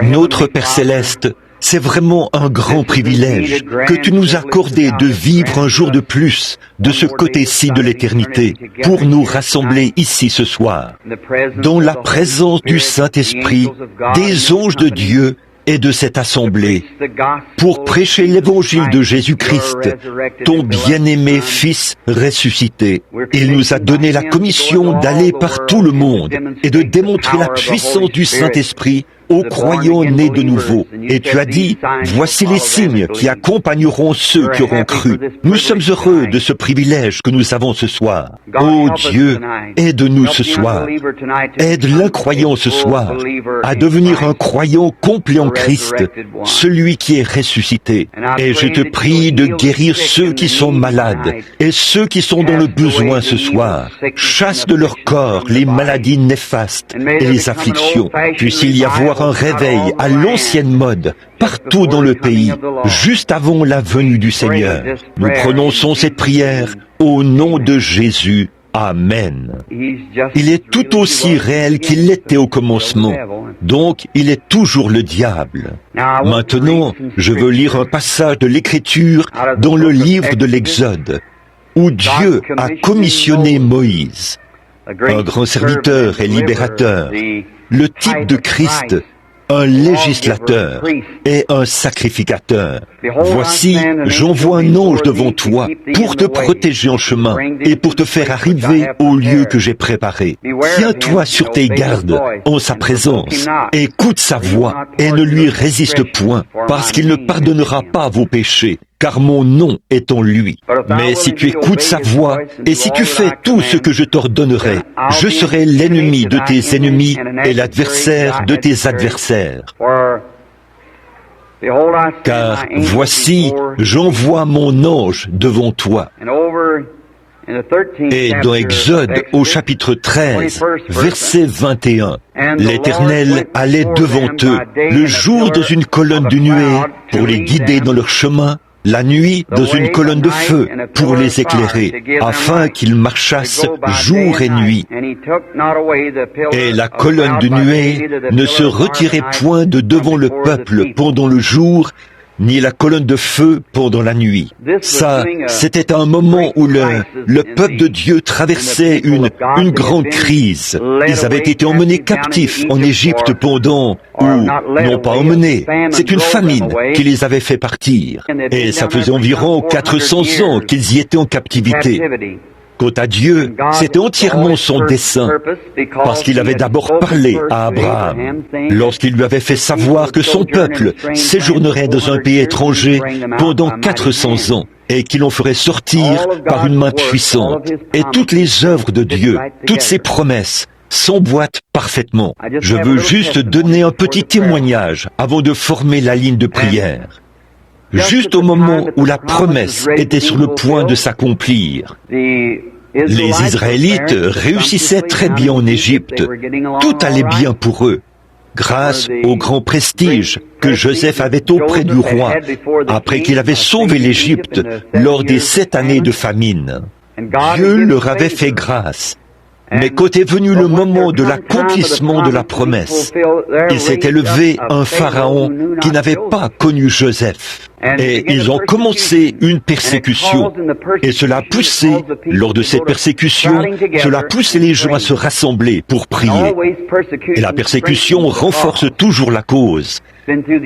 Notre Père Céleste, c'est vraiment un grand privilège que tu nous as accordé de vivre un jour de plus de ce côté-ci de l'éternité pour nous rassembler ici ce soir, dans la présence du Saint-Esprit, des anges de Dieu et de cette assemblée, pour prêcher l'évangile de Jésus-Christ, ton bien-aimé Fils ressuscité. Il nous a donné la commission d'aller par tout le monde et de démontrer la puissance du Saint-Esprit aux croyants nés de nouveau. Et tu as dit, voici les signes qui accompagneront ceux qui auront cru. Nous sommes heureux de ce privilège que nous avons ce soir. Ô Dieu, aide-nous ce soir. Aide l'incroyant ce soir à devenir un croyant complet en Christ, celui qui est ressuscité. Et je te prie de guérir ceux qui sont malades et ceux qui sont dans le besoin ce soir. Chasse de leur corps les maladies néfastes et les afflictions. Puisse-il y avoir un réveil à l'ancienne mode partout dans le pays, juste avant la venue du Seigneur. Nous prononçons cette prière au nom de Jésus. Amen. Il est tout aussi réel qu'il l'était au commencement, donc il est toujours le diable. Maintenant, je veux lire un passage de l'Écriture dans le livre de l'Exode, où Dieu a commissionné Moïse, un grand serviteur et libérateur, le type de Christ, un législateur et un sacrificateur. Voici, j'envoie un ange devant toi pour te protéger en chemin et pour te faire arriver au lieu que j'ai préparé. Tiens-toi sur tes gardes en sa présence, écoute sa voix et ne lui résiste point, parce qu'il ne pardonnera pas vos péchés, car mon nom est en lui. Mais si tu écoutes sa voix, et si tu fais tout ce que je t'ordonnerai, je serai l'ennemi de tes ennemis et l'adversaire de tes adversaires. Car voici, j'envoie mon ange devant toi. Et dans Exode, au chapitre 13, verset 21, l'Éternel allait devant eux, le jour dans une colonne de nuée, pour les guider dans leur chemin, la nuit dans une colonne de feu pour les éclairer, afin qu'ils marchassent jour et nuit. Et la colonne de nuée ne se retirait point de devant le peuple pendant le jour, ni la colonne de feu pendant la nuit. Ça, c'était un moment où le peuple de Dieu traversait une grande crise. Ils avaient été emmenés captifs en Égypte pendant, ou non pas emmenés, c'est une famine qui les avait fait partir. Et ça faisait environ 400 ans qu'ils y étaient en captivité. Quant à Dieu, c'était entièrement son dessein, parce qu'il avait d'abord parlé à Abraham, lorsqu'il lui avait fait savoir que son peuple séjournerait dans un pays étranger pendant 400 ans, et qu'il en ferait sortir par une main puissante. Et toutes les œuvres de Dieu, toutes ses promesses, s'emboîtent parfaitement. Je veux juste donner un petit témoignage avant de former la ligne de prière. Juste au moment où la promesse était sur le point de s'accomplir, les Israélites réussissaient très bien en Égypte. Tout allait bien pour eux, grâce au grand prestige que Joseph avait auprès du roi, après qu'il avait sauvé l'Égypte lors des 7 années de famine. Dieu leur avait fait grâce. Mais quand est venu le moment de l'accomplissement de la promesse, il s'est élevé un pharaon qui n'avait pas connu Joseph. Et ils ont commencé une persécution. Et cela a poussé, lors de cette persécution, cela a poussé les gens à se rassembler pour prier. Et la persécution renforce toujours la cause.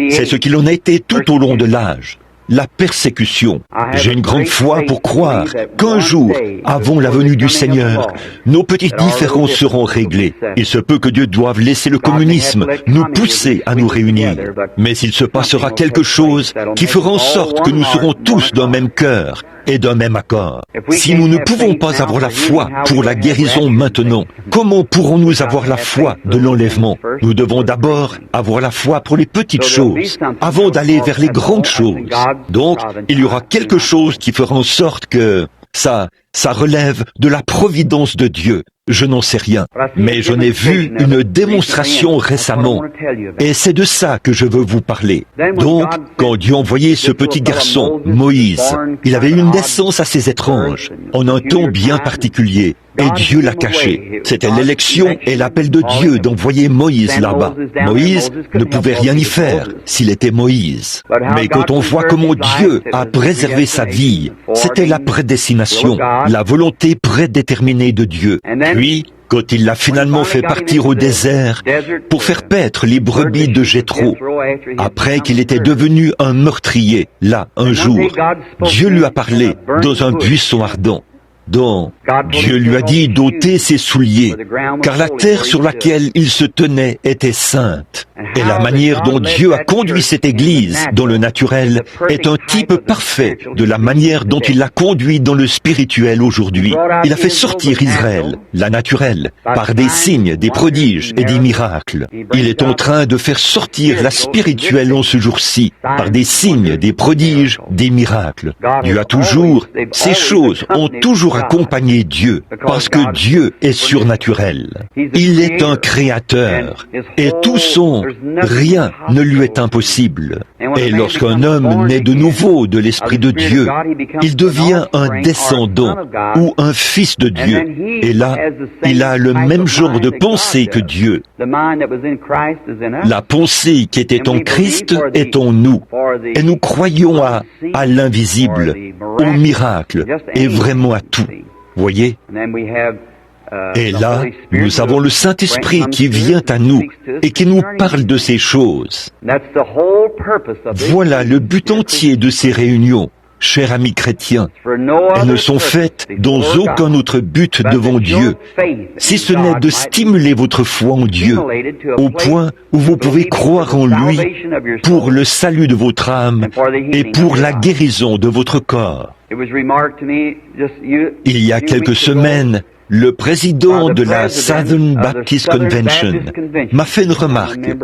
C'est ce qu'il en a été tout au long de l'âge. La persécution. J'ai une grande foi pour croire qu'un jour, avant la venue du Seigneur, nos petites différences seront réglées. Il se peut que Dieu doive laisser le communisme nous pousser à nous réunir. Mais il se passera quelque chose qui fera en sorte que nous serons tous d'un même cœur et d'un même accord. Si nous ne pouvons pas avoir la foi pour la guérison maintenant, comment pourrons-nous avoir la foi de l'enlèvement? Nous devons d'abord avoir la foi pour les petites choses, avant d'aller vers les grandes choses. Donc, il y aura quelque chose qui fera en sorte que ça relève de la providence de Dieu. Je n'en sais rien, mais j'en ai vu une démonstration récemment, et c'est de ça que je veux vous parler. Donc, quand Dieu envoyait ce petit garçon, Moïse, il avait une naissance assez étrange, en un temps bien particulier. et Dieu l'a caché. C'était l'élection et l'appel de Dieu d'envoyer Moïse là-bas. Moïse ne pouvait rien y faire s'il était Moïse. Mais quand on voit comment Dieu a préservé sa vie, c'était la prédestination, la volonté prédéterminée de Dieu. Puis, quand il l'a finalement fait partir au désert pour faire paître les brebis de Jéthro, après qu'il était devenu un meurtrier, là, un jour, Dieu lui a parlé dans un buisson ardent. Donc, Dieu lui a dit d'ôter ses souliers, car la terre sur laquelle il se tenait était sainte. Et la manière dont Dieu a conduit cette Église dans le naturel est un type parfait de la manière dont il l'a conduit dans le spirituel aujourd'hui. Il a fait sortir Israël, la naturelle, par des signes, des prodiges et des miracles. Il est en train de faire sortir la spirituelle en ce jour-ci, par des signes, des prodiges, des miracles. Dieu a toujours, ces choses ont toujours accompagné Dieu, parce que Dieu est surnaturel. Il est un créateur, et tout son, rien ne lui est impossible. Et lorsqu'un homme naît de nouveau de l'Esprit de Dieu, il devient un descendant ou un fils de Dieu. Et là, il a le même genre de pensée que Dieu. La pensée qui était en Christ est en nous. Et nous croyons à l'invisible, au miracle, et vraiment à tout. Voyez? Et là, nous avons le Saint-Esprit qui vient à nous et qui nous parle de ces choses. Voilà le but entier de ces réunions, chers amis chrétiens. Elles ne sont faites dans aucun autre but devant Dieu, si ce n'est de stimuler votre foi en Dieu, au point où vous pouvez croire en lui pour le salut de votre âme et pour la guérison de votre corps. Il y a quelques semaines, le président de la Southern Baptist Convention m'a fait une remarque.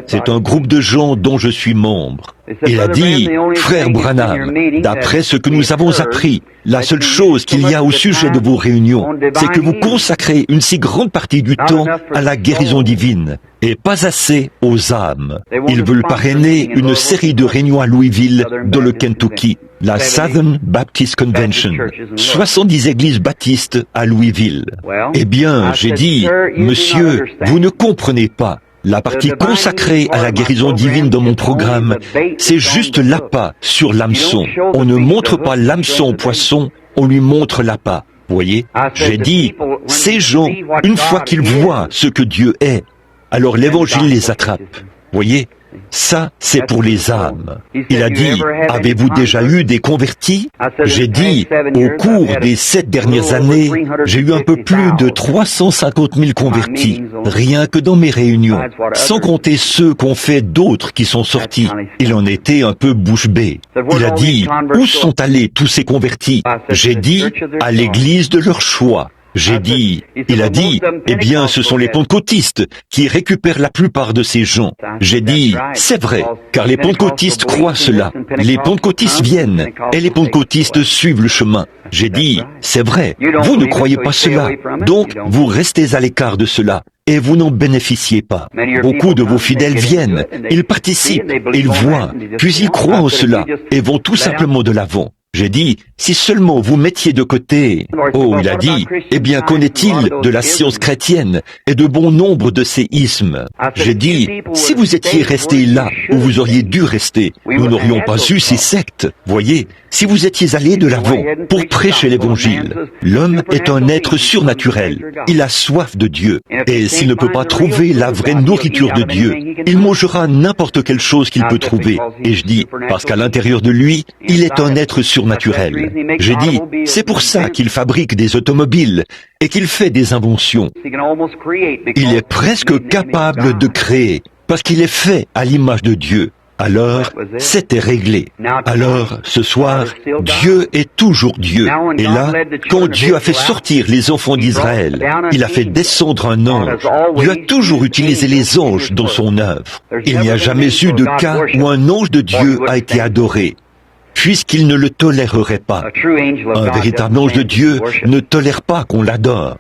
C'est un groupe de gens dont je suis membre. Il a dit, « Frère Branham, d'après ce que nous avons appris, la seule chose qu'il y a au sujet de vos réunions, c'est que vous consacrez une si grande partie du temps à la guérison divine, et pas assez aux âmes. Ils veulent parrainer une série de réunions à Louisville, dans le Kentucky, la Southern Baptist Convention, 70 églises baptistes à Louisville. » Eh bien, j'ai dit, « Monsieur, vous ne comprenez pas. La partie consacrée à la guérison divine dans mon programme, c'est juste l'appât sur l'hameçon. On ne montre pas l'hameçon au poisson, on lui montre l'appât. Vous voyez? J'ai dit, ces gens, une fois qu'ils voient ce que Dieu est, alors l'évangile les attrape. Vous voyez? Ça, c'est pour les âmes. Il a dit, avez-vous déjà eu des convertis? J'ai dit, au cours des 7 dernières années, j'ai eu un peu plus de 350 000 convertis, rien que dans mes réunions, sans compter ceux qu'ont fait d'autres qui sont sortis. Il en était un peu bouche bée. Il a dit, où sont allés tous ces convertis? J'ai dit, à l'église de leur choix. J'ai dit, il a dit, eh bien, ce sont les pentecôtistes qui récupèrent la plupart de ces gens. J'ai dit, c'est vrai, car les pentecôtistes croient cela. Les pentecôtistes viennent, et les pentecôtistes suivent le chemin. J'ai dit, c'est vrai, vous ne croyez pas cela, donc vous restez à l'écart de cela. Et vous n'en bénéficiez pas. Beaucoup de vos fidèles viennent, ils participent, ils voient, puis ils croient en cela, et vont tout simplement de l'avant. J'ai dit, si seulement vous mettiez de côté... Oh, il a dit, eh bien, qu'en est-il de la science chrétienne et de bon nombre de ces ismes? J'ai dit, si vous étiez resté là où vous auriez dû rester, nous n'aurions pas eu ces sectes. Voyez, si vous étiez allé de l'avant pour prêcher l'évangile, l'homme est un être surnaturel. Il a soif de Dieu. Et s'il ne peut pas trouver la vraie nourriture de Dieu, il mangera n'importe quelle chose qu'il peut trouver. Et je dis, parce qu'à l'intérieur de lui, il est un être surnaturel. J'ai dit, c'est pour ça qu'il fabrique des automobiles et qu'il fait des inventions. Il est presque capable de créer, parce qu'il est fait à l'image de Dieu. Alors, c'était réglé. Alors, ce soir, Dieu est toujours Dieu. Et là, quand Dieu a fait sortir les enfants d'Israël, il a fait descendre un ange. Dieu a toujours utilisé les anges dans son œuvre. Il n'y a jamais eu de cas où un ange de Dieu a été adoré, puisqu'il ne le tolérerait pas. Un véritable ange de Dieu ne tolère pas qu'on l'adore.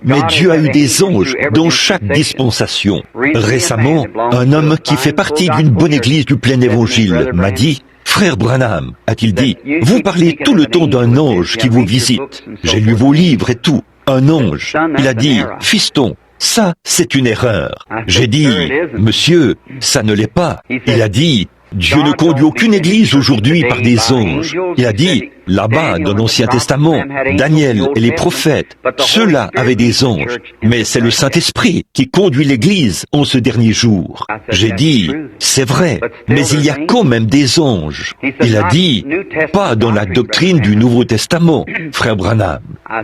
Mais Dieu a eu des anges dans chaque dispensation. Récemment, un homme qui fait partie d'une bonne église du plein évangile m'a dit, « Frère Branham, a-t-il dit, vous parlez tout le temps d'un ange qui vous visite. J'ai lu vos livres et tout. un ange. Il a dit, fiston, ça, c'est une erreur. J'ai dit, monsieur, ça ne l'est pas. Il a dit, Dieu ne conduit aucune église aujourd'hui par des anges. Il a dit, là-bas, dans l'Ancien Testament, Daniel et les prophètes, ceux-là avaient des anges. Mais c'est le Saint-Esprit qui conduit l'église en ce dernier jour. J'ai dit, c'est vrai, mais il y a quand même des anges. Il a dit, pas dans la doctrine du Nouveau Testament, frère Branham.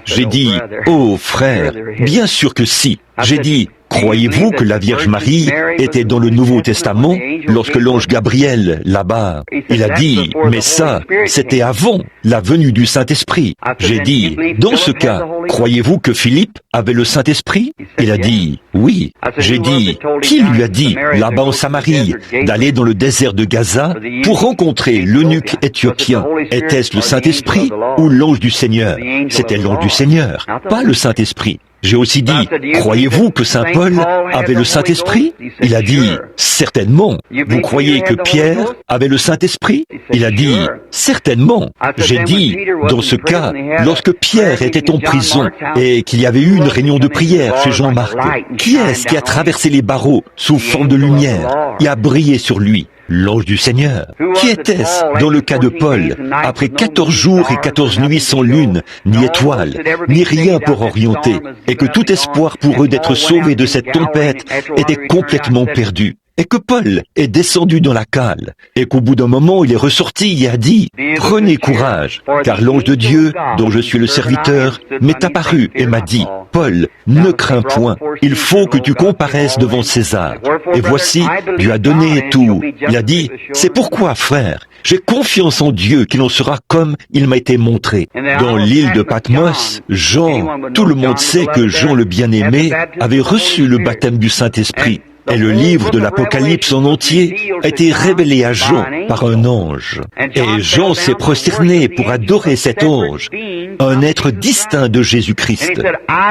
J'ai dit, oh frère, bien sûr que si. J'ai dit, croyez-vous que la Vierge Marie était dans le Nouveau Testament lorsque l'ange Gabriel, là-bas, il a dit, mais ça, c'était avant la venue du Saint-Esprit. J'ai dit, dans ce cas, croyez-vous que Philippe avait le Saint-Esprit? Il a dit, oui. J'ai dit, qui lui a dit, là-bas en Samarie, d'aller dans le désert de Gaza pour rencontrer l'eunuque éthiopien? Était-ce le Saint-Esprit ou l'ange du Seigneur? C'était l'ange du Seigneur, pas le Saint-Esprit. J'ai aussi dit, croyez-vous que Saint Paul avait le Saint-Esprit? Il a dit, certainement. Vous croyez que Pierre avait le Saint-Esprit? Il a dit, certainement. J'ai dit, dans ce cas, lorsque Pierre était en prison et qu'il y avait eu une réunion de prière chez Jean-Marc, qui est-ce qui a traversé les barreaux sous forme de lumière et a brillé sur lui? L'ange du Seigneur. Qui était-ce dans le cas de Paul, après 14 jours et 14 nuits sans lune, ni étoile, ni rien pour orienter, et que tout espoir pour eux d'être sauvés de cette tempête était complètement perdu? Et que Paul est descendu dans la cale, et qu'au bout d'un moment il est ressorti et a dit, prenez courage, car l'ange de Dieu, dont je suis le serviteur, m'est apparu et m'a dit, Paul, ne crains point, il faut que tu comparaisses devant César. Et voici, Dieu a donné tout. Il a dit, c'est pourquoi, frère, j'ai confiance en Dieu qu'il en sera comme il m'a été montré. Dans l'île de Patmos, Jean, tout le monde sait que Jean le bien-aimé avait reçu le baptême du Saint-Esprit. Et le livre de l'Apocalypse en entier a été révélé à Jean par un ange. Et Jean s'est prosterné pour adorer cet ange, un être distinct de Jésus-Christ.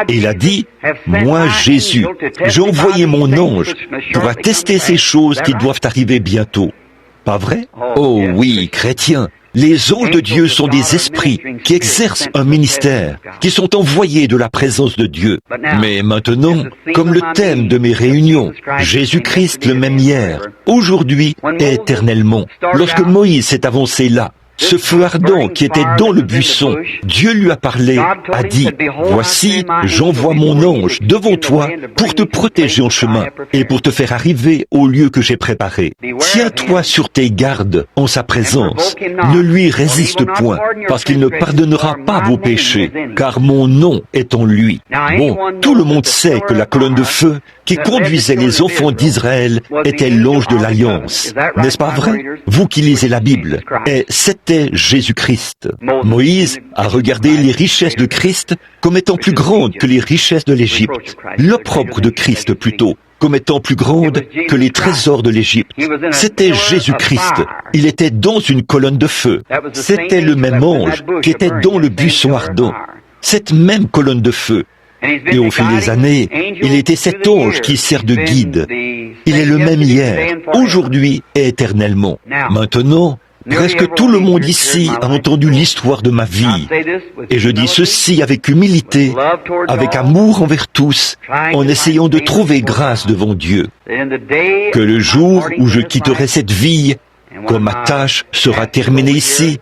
Et il a dit, moi Jésus, j'ai envoyé mon ange pour attester ces choses qui doivent arriver bientôt. Pas vrai? Oh oui, chrétiens. Les anges de Dieu sont des esprits qui exercent un ministère, qui sont envoyés de la présence de Dieu. Mais maintenant, comme le thème de mes réunions, Jésus-Christ le même hier, aujourd'hui et éternellement, lorsque Moïse s'est avancé là, ce feu ardent qui était dans le buisson, Dieu lui a parlé, a dit, voici, j'envoie mon ange devant toi pour te protéger en chemin et pour te faire arriver au lieu que j'ai préparé. Tiens-toi sur tes gardes en sa présence. Ne lui résiste point, parce qu'il ne pardonnera pas vos péchés, car mon nom est en lui. Bon, tout le monde sait que la colonne de feu qui conduisait les enfants d'Israël était l'ange de l'Alliance. N'est-ce pas vrai? Vous qui lisez la Bible. Et c'était Jésus-Christ. Moïse a regardé les richesses de Christ comme étant plus grandes que les richesses de l'Égypte. L'opprobre de Christ plutôt, comme étant plus grande que les trésors de l'Égypte. C'était Jésus-Christ. Il était dans une colonne de feu. C'était le même ange qui était dans le buisson ardent. Cette même colonne de feu. Et au fil des années, il était cet ange qui sert de guide. Il est le même hier, aujourd'hui et éternellement. Maintenant, presque tout le monde ici a entendu l'histoire de ma vie. Et je dis ceci avec humilité, avec amour envers tous, en essayant de trouver grâce devant Dieu. Que le jour où je quitterai cette vie, quand ma tâche sera terminée ici,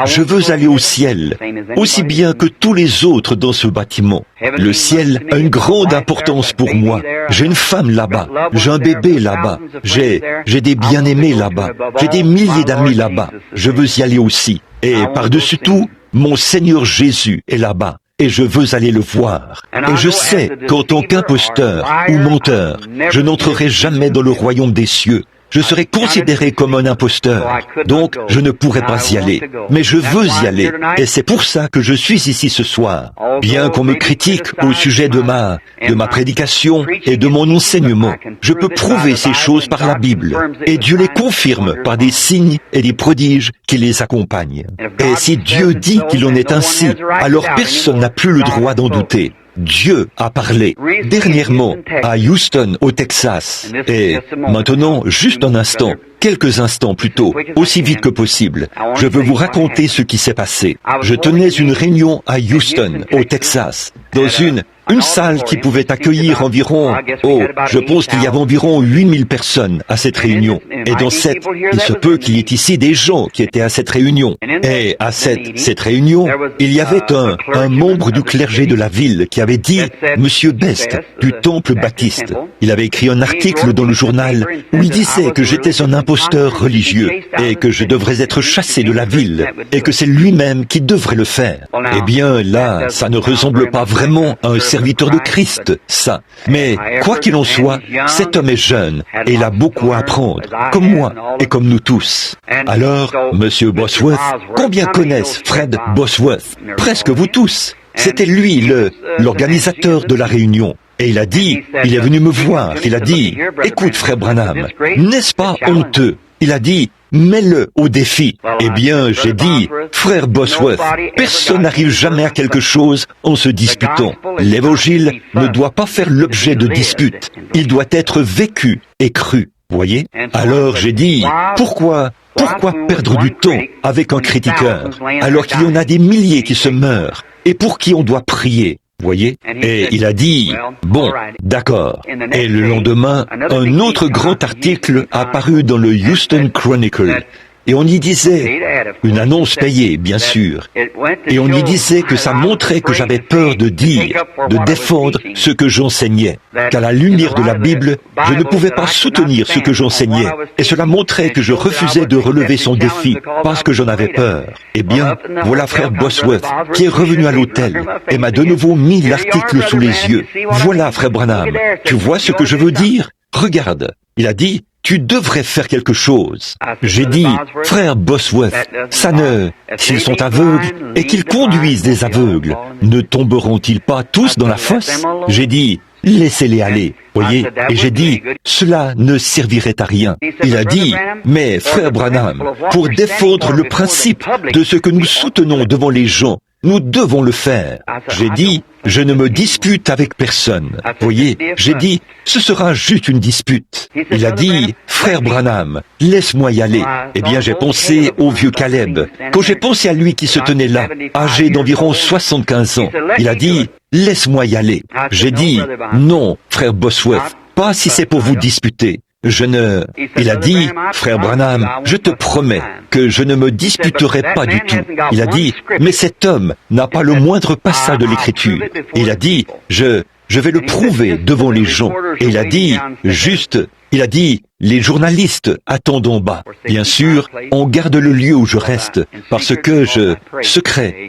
je veux aller au ciel, aussi bien que tous les autres dans ce bâtiment. Le ciel a une grande importance pour moi. J'ai une femme là-bas, j'ai un bébé là-bas, j'ai des bien-aimés là-bas, j'ai des milliers d'amis là-bas. Je veux y aller aussi. Et par-dessus tout, mon Seigneur Jésus est là-bas. Et je veux aller le voir. Et je sais qu'en tant qu'imposteur ou menteur, je n'entrerai jamais dans le royaume des cieux. Je serai considéré comme un imposteur, donc je ne pourrai pas y aller. Mais je veux y aller, et c'est pour ça que je suis ici ce soir. Bien qu'on me critique au sujet de ma prédication et de mon enseignement, je peux prouver ces choses par la Bible, et Dieu les confirme par des signes et des prodiges qui les accompagnent. Et si Dieu dit qu'il en est ainsi, alors personne n'a plus le droit d'en douter. Dieu a parlé. Dernièrement, à Houston, au Texas. Et maintenant, juste un instant, quelques instants plus tôt, aussi vite que possible, je veux vous raconter ce qui s'est passé. Je tenais une réunion à Houston, au Texas, dans une salle qui pouvait accueillir environ, je pense qu'il y avait environ 8000 personnes à cette réunion. Et dans il se peut qu'il y ait ici des gens qui étaient à cette réunion. Et à cette réunion, il y avait un membre du clergé de la ville qui avait dit, Monsieur Best, du Temple Baptiste. Il avait écrit un article dans le journal où il disait que j'étais un imposteur religieux et que je devrais être chassé de la ville et que c'est lui-même qui devrait le faire. Eh bien, là, ça ne ressemble pas vraiment à un serviteur de Christ, ça. Mais, quoi qu'il en soit, cet homme est jeune et il a beaucoup à apprendre, comme moi et comme nous tous. Alors, Monsieur Bosworth, combien connaissent Fred Bosworth? Presque vous tous. C'était lui, l'organisateur de la réunion. Et il a dit, il est venu me voir, il a dit, écoute frère Branham, n'est-ce pas honteux? Il a dit, mets-le au défi. Eh bien, j'ai dit, frère Bosworth, personne n'arrive jamais à quelque chose en se disputant. L'évangile ne doit pas faire l'objet de disputes. Il doit être vécu et cru. Voyez? Alors j'ai dit, pourquoi perdre du temps avec un critiqueur, alors qu'il y en a des milliers qui se meurent, et pour qui on doit prier? Voyez? Et il a dit, bon, d'accord. Et le lendemain, un autre grand article a paru dans le Houston Chronicle. Et on y disait, une annonce payée, bien sûr, et on y disait que ça montrait que j'avais peur de dire, de défendre ce que j'enseignais, qu'à la lumière de la Bible, je ne pouvais pas soutenir ce que j'enseignais, et cela montrait que je refusais de relever son défi, parce que j'en avais peur. Eh bien, voilà frère Bosworth, qui est revenu à l'hôtel, et m'a de nouveau mis l'article sous les yeux. Voilà frère Branham, tu vois ce que je veux dire? Regarde, il a dit, tu devrais faire quelque chose. J'ai dit, frère Bosworth, s'ils sont aveugles et qu'ils conduisent des aveugles, ne tomberont-ils pas tous dans la fosse? J'ai dit, laissez-les aller, voyez, et j'ai dit, cela ne servirait à rien. Il a dit, mais frère Branham, pour défendre le principe de ce que nous soutenons devant les gens, nous devons le faire. J'ai dit, je ne me dispute avec personne. Voyez, j'ai dit, ce sera juste une dispute. Il a dit, frère Branham, laisse-moi y aller. Eh bien, j'ai pensé au vieux Caleb. Quand j'ai pensé à lui qui se tenait là, âgé d'environ 75 ans, il a dit, laisse-moi y aller. J'ai dit, non, frère Bosworth, pas si c'est pour vous disputer. Il a dit, frère Branham, je te promets que je ne me disputerai pas du tout. Il a dit, mais cet homme n'a pas le moindre passage de l'écriture. Il a dit, je vais le prouver devant les gens. Et il a dit, les journalistes attendent en bas. Bien sûr, on garde le lieu où je reste, parce que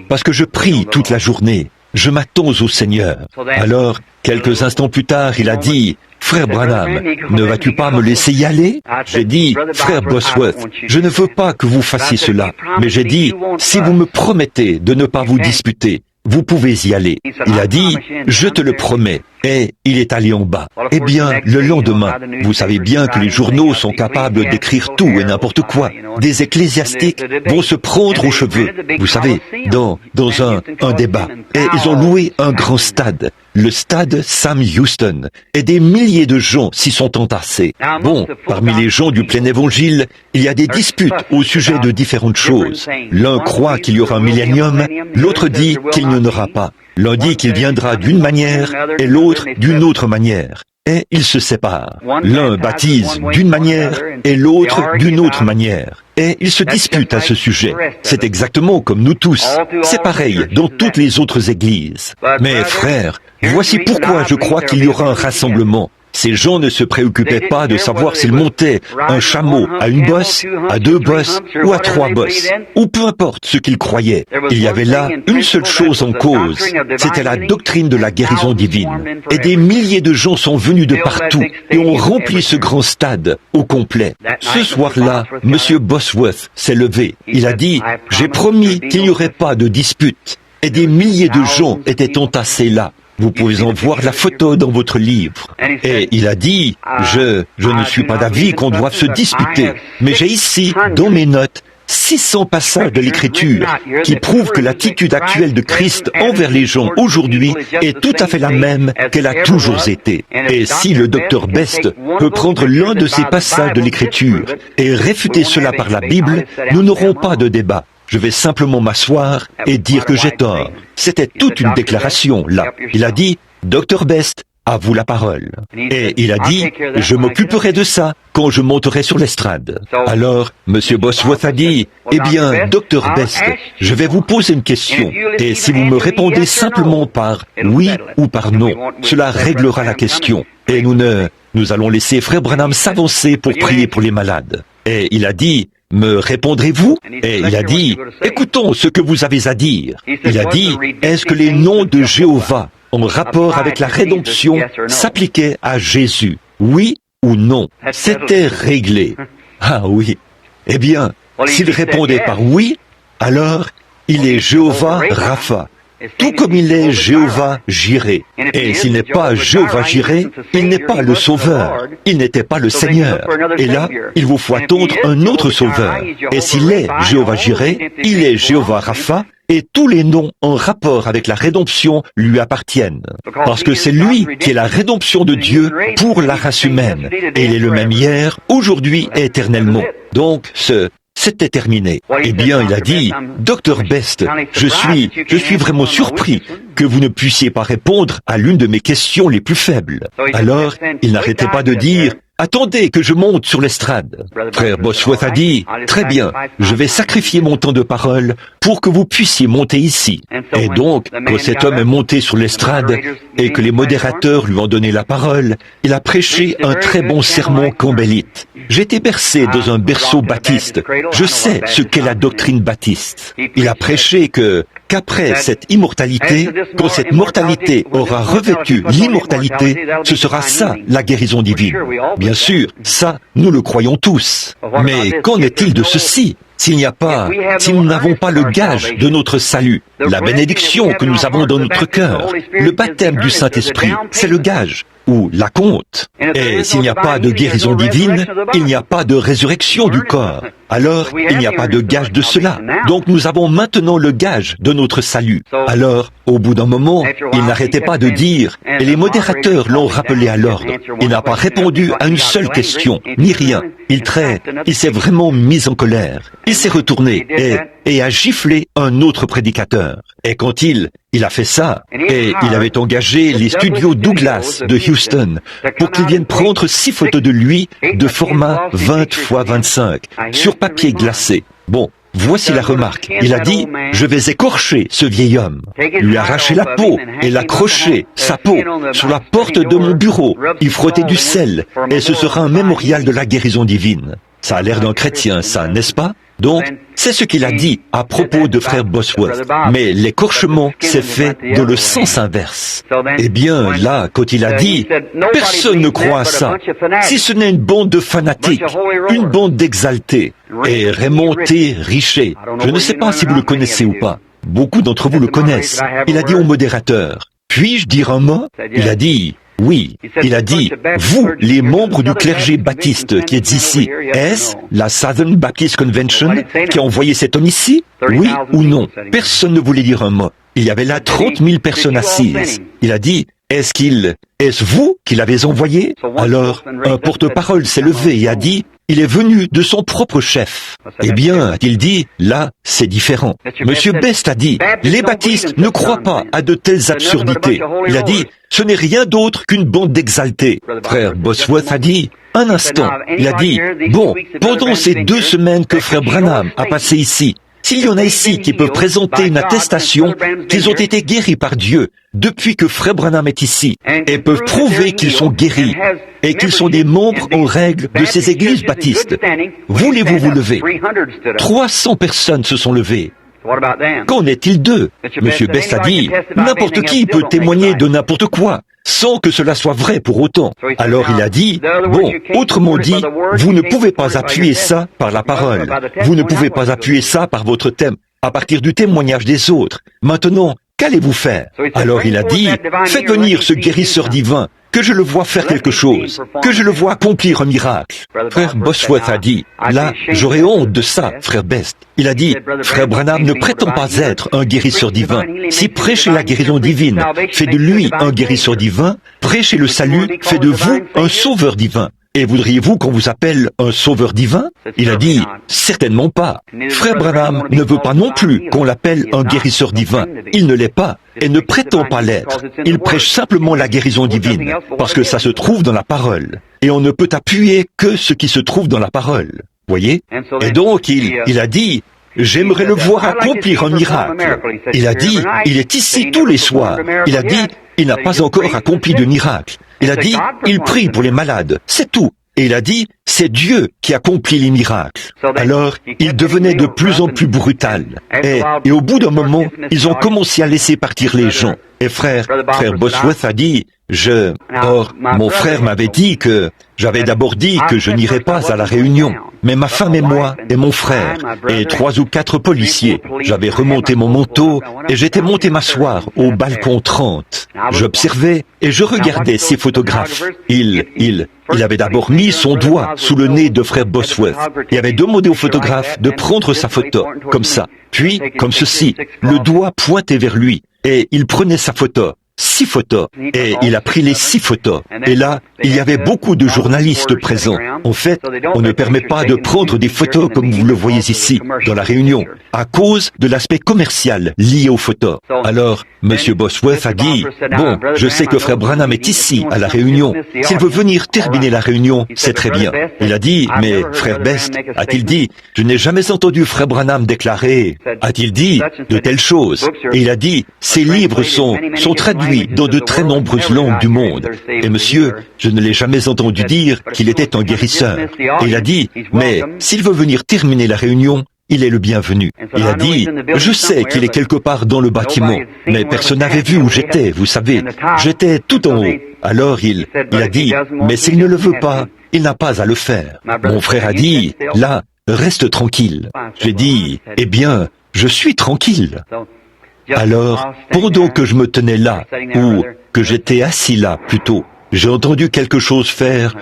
parce que je prie toute la journée. Je m'attends au Seigneur. Alors, quelques instants plus tard, il a dit, frère Branham, ne vas-tu pas me laisser y aller? J'ai dit, frère Bosworth, je ne veux pas que vous fassiez cela, mais j'ai dit, si vous me promettez de ne pas vous disputer, vous pouvez y aller. Il a dit, je te le promets. Et il est allé en bas. Eh bien, le lendemain, vous savez bien que les journaux sont capables d'écrire tout et n'importe quoi. Des ecclésiastiques vont se prendre aux cheveux, vous savez, dans un débat. Et ils ont loué un grand stade, le stade Sam Houston. Et des milliers de gens s'y sont entassés. Bon, parmi les gens du plein évangile, il y a des disputes au sujet de différentes choses. L'un croit qu'il y aura un millénium, l'autre dit qu'il n'y en aura pas. L'un dit qu'il viendra d'une manière et l'autre d'une autre manière. Et ils se séparent. L'un baptise d'une manière et l'autre d'une autre manière. Et ils se disputent à ce sujet. C'est exactement comme nous tous. C'est pareil dans toutes les autres églises. Mais frères, voici pourquoi je crois qu'il y aura un rassemblement. Ces gens ne se préoccupaient pas de savoir s'ils montaient un chameau à une bosse, à 2 bosses ou à 3 bosses, ou peu importe ce qu'ils croyaient. Il y avait là une seule chose en cause, c'était la doctrine de la guérison divine. Et des milliers de gens sont venus de partout et ont rempli ce grand stade au complet. Ce soir-là, M. Bosworth s'est levé. Il a dit, j'ai promis qu'il n'y aurait pas de dispute. Et des milliers de gens étaient entassés là. Vous pouvez en voir la photo dans votre livre. Et il a dit, je ne suis pas d'avis qu'on doive se disputer, mais j'ai ici, dans mes notes, 600 passages de l'Écriture qui prouvent que l'attitude actuelle de Christ envers les gens aujourd'hui est tout à fait la même qu'elle a toujours été. Et si le docteur Best peut prendre l'un de ces passages de l'Écriture et réfuter cela par la Bible, nous n'aurons pas de débat. Je vais simplement m'asseoir et dire que j'ai tort. C'était toute une déclaration, là. Il a dit, « Dr. Best, à vous la parole. » Et il a dit, « Je m'occuperai de ça quand je monterai sur l'estrade. » Alors, M. Bosworth a dit, « Eh bien, Dr. Best, je vais vous poser une question, et si vous me répondez simplement par oui ou par non, cela réglera la question. Et nous allons laisser Frère Branham s'avancer pour prier pour les malades. » Et il a dit, « Me répondrez-vous » Et il a dit, « Écoutons ce que vous avez à dire. » Il a dit, « Est-ce que les noms de Jéhovah en rapport avec la rédemption s'appliquaient à Jésus? Oui ou non? » C'était réglé. Ah oui. Eh bien, s'il répondait par oui, alors il est Jéhovah Rapha, tout comme il est Jéhovah Jireh. Et s'il n'est pas Jéhovah Jireh, il n'est pas le Sauveur, il n'était pas le Seigneur. Et là, il vous faut attendre un autre Sauveur. Et s'il est Jéhovah Jireh, il est Jéhovah Rapha, et tous les noms en rapport avec la rédemption lui appartiennent. Parce que c'est lui qui est la rédemption de Dieu pour la race humaine. Et il est le même hier, aujourd'hui et éternellement. Donc, c'était terminé. Eh bien, il a dit, « Dr. Best, je suis vraiment surpris que vous ne puissiez pas répondre à l'une de mes questions les plus faibles. » Alors, il n'arrêtait pas de dire, « Attendez que je monte sur l'estrade. » Frère Bosworth a dit, « Très bien, je vais sacrifier mon temps de parole pour que vous puissiez monter ici. » Et donc, quand cet homme est monté sur l'estrade et que les modérateurs lui ont donné la parole, il a prêché un très bon sermon campbellite. J'ai été bercé dans un berceau baptiste. Je sais ce qu'est la doctrine baptiste. Il a prêché qu'après cette immortalité, quand cette mortalité aura revêtu l'immortalité, ce sera ça, la guérison divine. Bien sûr, ça, nous le croyons tous. Mais qu'en est-il de ceci? Si nous n'avons pas le gage de notre salut, la bénédiction que nous avons dans notre cœur, le baptême du Saint-Esprit, c'est le gage, ou la compte. Et s'il n'y a pas de guérison divine, il n'y a pas de résurrection du corps. Alors, il n'y a pas de gage de cela. Donc nous avons maintenant le gage de notre salut. Alors, au bout d'un moment, il n'arrêtait pas de dire, et les modérateurs l'ont rappelé à l'ordre. Il n'a pas répondu à une seule question, ni rien. Il s'est vraiment mis en colère. Il s'est retourné et a giflé un autre prédicateur. Et quand il a fait ça, et il avait engagé les studios Douglas de Houston pour qu'ils viennent prendre 6 photos de lui de format 20 x 25 sur papier glacé. Bon, voici la remarque. Il a dit, « Je vais écorcher ce vieil homme, lui arracher la peau et l'accrocher, sa peau, sur la porte de mon bureau, y frotter du sel, et ce sera un mémorial de la guérison divine. » Ça a l'air d'un chrétien, ça, n'est-ce pas? Donc, c'est ce qu'il a dit à propos de frère Bosworth. Mais l'écorchement s'est fait dans le sens inverse. Eh bien, là, quand il a dit, personne ne croit à ça, si ce n'est une bande de fanatiques, une bande d'exaltés. Et Raymond T. Richer, je ne sais pas si vous le connaissez ou pas. Beaucoup d'entre vous le connaissent. Il a dit au modérateur, puis-je dire un mot? Il a dit, oui, il a dit, vous, les membres du clergé baptiste qui êtes ici, est-ce la Southern Baptist Convention qui a envoyé cet homme ici? Oui ou non? Personne ne voulait dire un mot. Il y avait là 30 000 personnes assises. Il a dit, est-ce vous qui l'avez envoyé? Alors, un porte-parole s'est levé et a dit, il est venu de son propre chef. Eh bien, a-t-il dit, là, c'est différent. Monsieur Best a dit, les baptistes ne croient pas à de telles absurdités. Il a dit, ce n'est rien d'autre qu'une bande d'exaltés. Frère Bosworth a dit, un instant, il a dit, bon, pendant ces 2 semaines que frère Branham a passé ici, s'il y en a ici qui peuvent présenter une attestation qu'ils ont été guéris par Dieu depuis que frère Branham est ici, et peuvent prouver qu'ils sont guéris, et qu'ils sont des membres en règle de ces églises baptistes, voulez-vous vous lever? 300 personnes se sont levées. Qu'en est-il d'eux? Monsieur Best a dit, n'importe qui peut témoigner de n'importe quoi, sans que cela soit vrai pour autant. Alors il a dit, bon, autrement dit, vous ne pouvez pas appuyer ça par la parole. Vous ne pouvez pas appuyer ça par votre thème, à partir du témoignage des autres. Maintenant, qu'allez-vous faire? Alors il a dit, faites venir ce guérisseur divin, que je le vois faire quelque chose, que je le vois accomplir un miracle. Frère Bosworth a dit, là, j'aurais honte de ça, frère Best. Il a dit, frère Branham ne prétend pas être un guérisseur divin. Si prêcher la guérison divine fait de lui un guérisseur divin, prêcher le salut fait de vous un sauveur divin. Et voudriez-vous qu'on vous appelle un sauveur divin? Il a dit, certainement pas. Frère Branham ne veut pas non plus qu'on l'appelle un guérisseur divin. Il ne l'est pas et ne prétend pas l'être. Il prêche simplement la guérison divine, parce que ça se trouve dans la parole. Et on ne peut appuyer que ce qui se trouve dans la parole. Voyez? Et donc, il a dit, j'aimerais le voir accomplir un miracle. Il a dit, il est ici tous les soirs. Il a dit, il n'a pas encore accompli de miracle. Il a dit, il prie pour les malades, c'est tout. Et il a dit, c'est Dieu qui accomplit les miracles. Alors, il devenait de plus en plus brutal. Et au bout d'un moment, ils ont commencé à laisser partir les gens. Et frère Bosworth a dit, Or, mon frère m'avait dit j'avais d'abord dit que je n'irais pas à la réunion. Mais ma femme et moi, et mon frère, et 3 ou 4 policiers, j'avais remonté mon manteau, et j'étais monté m'asseoir au balcon 30. J'observais, et je regardais ces photographes. Il avait d'abord mis son doigt sous le nez de frère Bosworth, et avait demandé au photographe de prendre sa photo, comme ça. Puis, comme ceci, le doigt pointé vers lui, et il prenait sa photo. 6 photos. Et il a pris les 6 photos. Et là, il y avait beaucoup de journalistes présents. En fait, on ne permet pas de prendre des photos comme vous le voyez ici, dans la réunion, à cause de l'aspect commercial lié aux photos. Alors, M. Bosworth a dit, bon, je sais que frère Branham est ici, à la réunion. S'il veut venir terminer la réunion, c'est très bien. Il a dit, mais frère Best, a-t-il dit, je n'ai jamais entendu frère Branham déclarer, a-t-il dit, de telles choses. Et il a dit, ces livres sont traduits dans de très nombreuses langues du monde. Et monsieur, je ne l'ai jamais entendu dire qu'il était un guérisseur. Et il a dit, mais s'il veut venir terminer la réunion, il est le bienvenu. Il a dit, je sais qu'il est quelque part dans le bâtiment, mais personne n'avait vu où j'étais, vous savez. J'étais tout en haut. Alors il a dit, mais s'il ne le veut pas, il n'a pas à le faire. Mon frère a dit, là, reste tranquille. J'ai dit, eh bien, je suis tranquille. Alors, pendant que je me tenais là, ou que j'étais assis là plutôt, j'ai entendu quelque chose faire.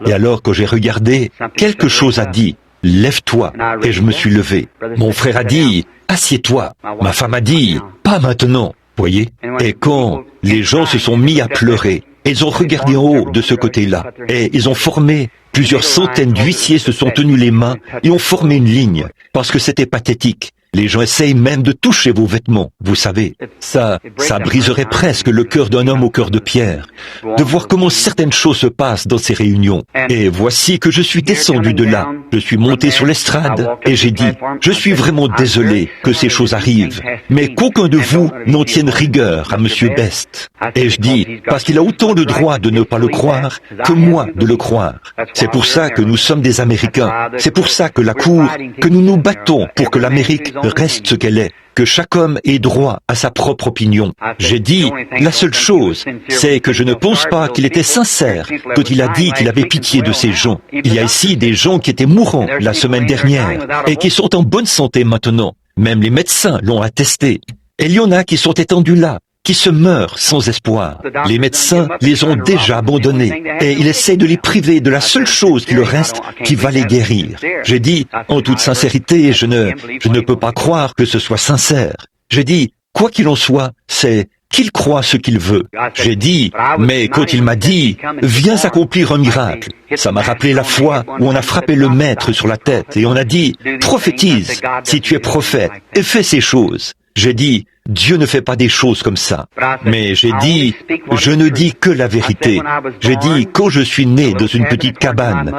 Et alors que j'ai regardé, quelque chose a dit, lève-toi. Et je me suis levé. Mon frère a dit, assieds-toi. Ma femme a dit, pas maintenant. Voyez? Et quand les gens se sont mis à pleurer, ils ont regardé en haut de ce côté-là, et ils ont formé, plusieurs centaines d'huissiers se sont tenus les mains et ont formé une ligne, parce que c'était pathétique. Les gens essayent même de toucher vos vêtements, vous savez. Ça briserait presque le cœur d'un homme au cœur de pierre, de voir comment certaines choses se passent dans ces réunions. Et voici que je suis descendu de là, je suis monté sur l'estrade, et j'ai dit, je suis vraiment désolé que ces choses arrivent, mais qu'aucun de vous n'en tienne rigueur à Monsieur Best. Et je dis, parce qu'il a autant le droit de ne pas le croire que moi de le croire. C'est pour ça que nous sommes des Américains. C'est pour ça que la Cour, que nous nous battons pour que l'Amérique reste ce qu'elle est, que chaque homme ait droit à sa propre opinion. J'ai dit, la seule chose, c'est que je ne pense pas qu'il était sincère quand il a dit qu'il avait pitié de ces gens. Il y a ici des gens qui étaient mourants la semaine dernière et qui sont en bonne santé maintenant. Même les médecins l'ont attesté. Et il y en a qui sont étendus là, qui se meurent sans espoir. Les médecins les ont déjà abandonnés et ils essaient de les priver de la seule chose qui leur reste qui va les guérir. J'ai dit, en toute sincérité, je ne peux pas croire que ce soit sincère. J'ai dit, quoi qu'il en soit, c'est qu'il croit ce qu'il veut. J'ai dit, mais quand il m'a dit, viens accomplir un miracle, ça m'a rappelé la fois où on a frappé le maître sur la tête et on a dit, prophétise si tu es prophète et fais ces choses. J'ai dit, Dieu ne fait pas des choses comme ça. Mais j'ai dit, je ne dis que la vérité. J'ai dit, quand je suis né dans une petite cabane,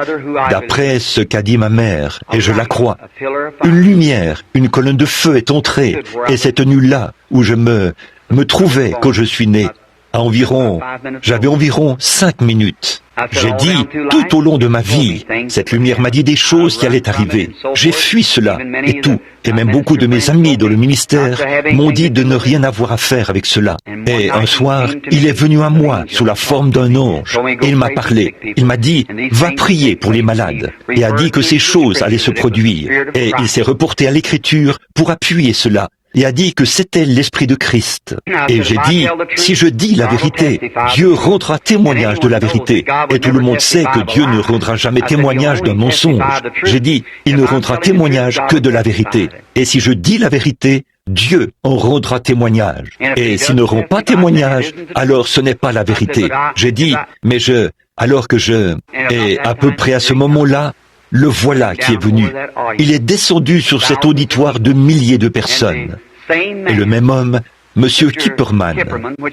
d'après ce qu'a dit ma mère, et je la crois, une lumière, une colonne de feu est entrée, et c'est tenu là où je me trouvais quand je suis né. J'avais environ 5 minutes. J'ai dit, tout au long de ma vie, cette lumière m'a dit des choses qui allaient arriver. J'ai fui cela, et tout. Et même beaucoup de mes amis dans le ministère m'ont dit de ne rien avoir à faire avec cela. Et un soir, il est venu à moi sous la forme d'un ange, et il m'a parlé. Il m'a dit, va prier pour les malades, et a dit que ces choses allaient se produire. Et il s'est reporté à l'écriture pour appuyer cela. et a dit que c'était l'Esprit de Christ. Et j'ai dit, si je dis la vérité, Dieu rendra témoignage de la vérité. Et tout le monde sait que Dieu ne rendra jamais témoignage d'un mensonge. J'ai dit, il ne rendra témoignage que de la vérité. Et si je dis la vérité, Dieu en rendra témoignage. Et s'il ne rend pas témoignage, alors ce n'est pas la vérité. J'ai dit, mais et à peu près à ce moment-là, le voilà qui est venu. Il est descendu sur cet auditoire de milliers de personnes. Et le même homme, Monsieur Kipperman,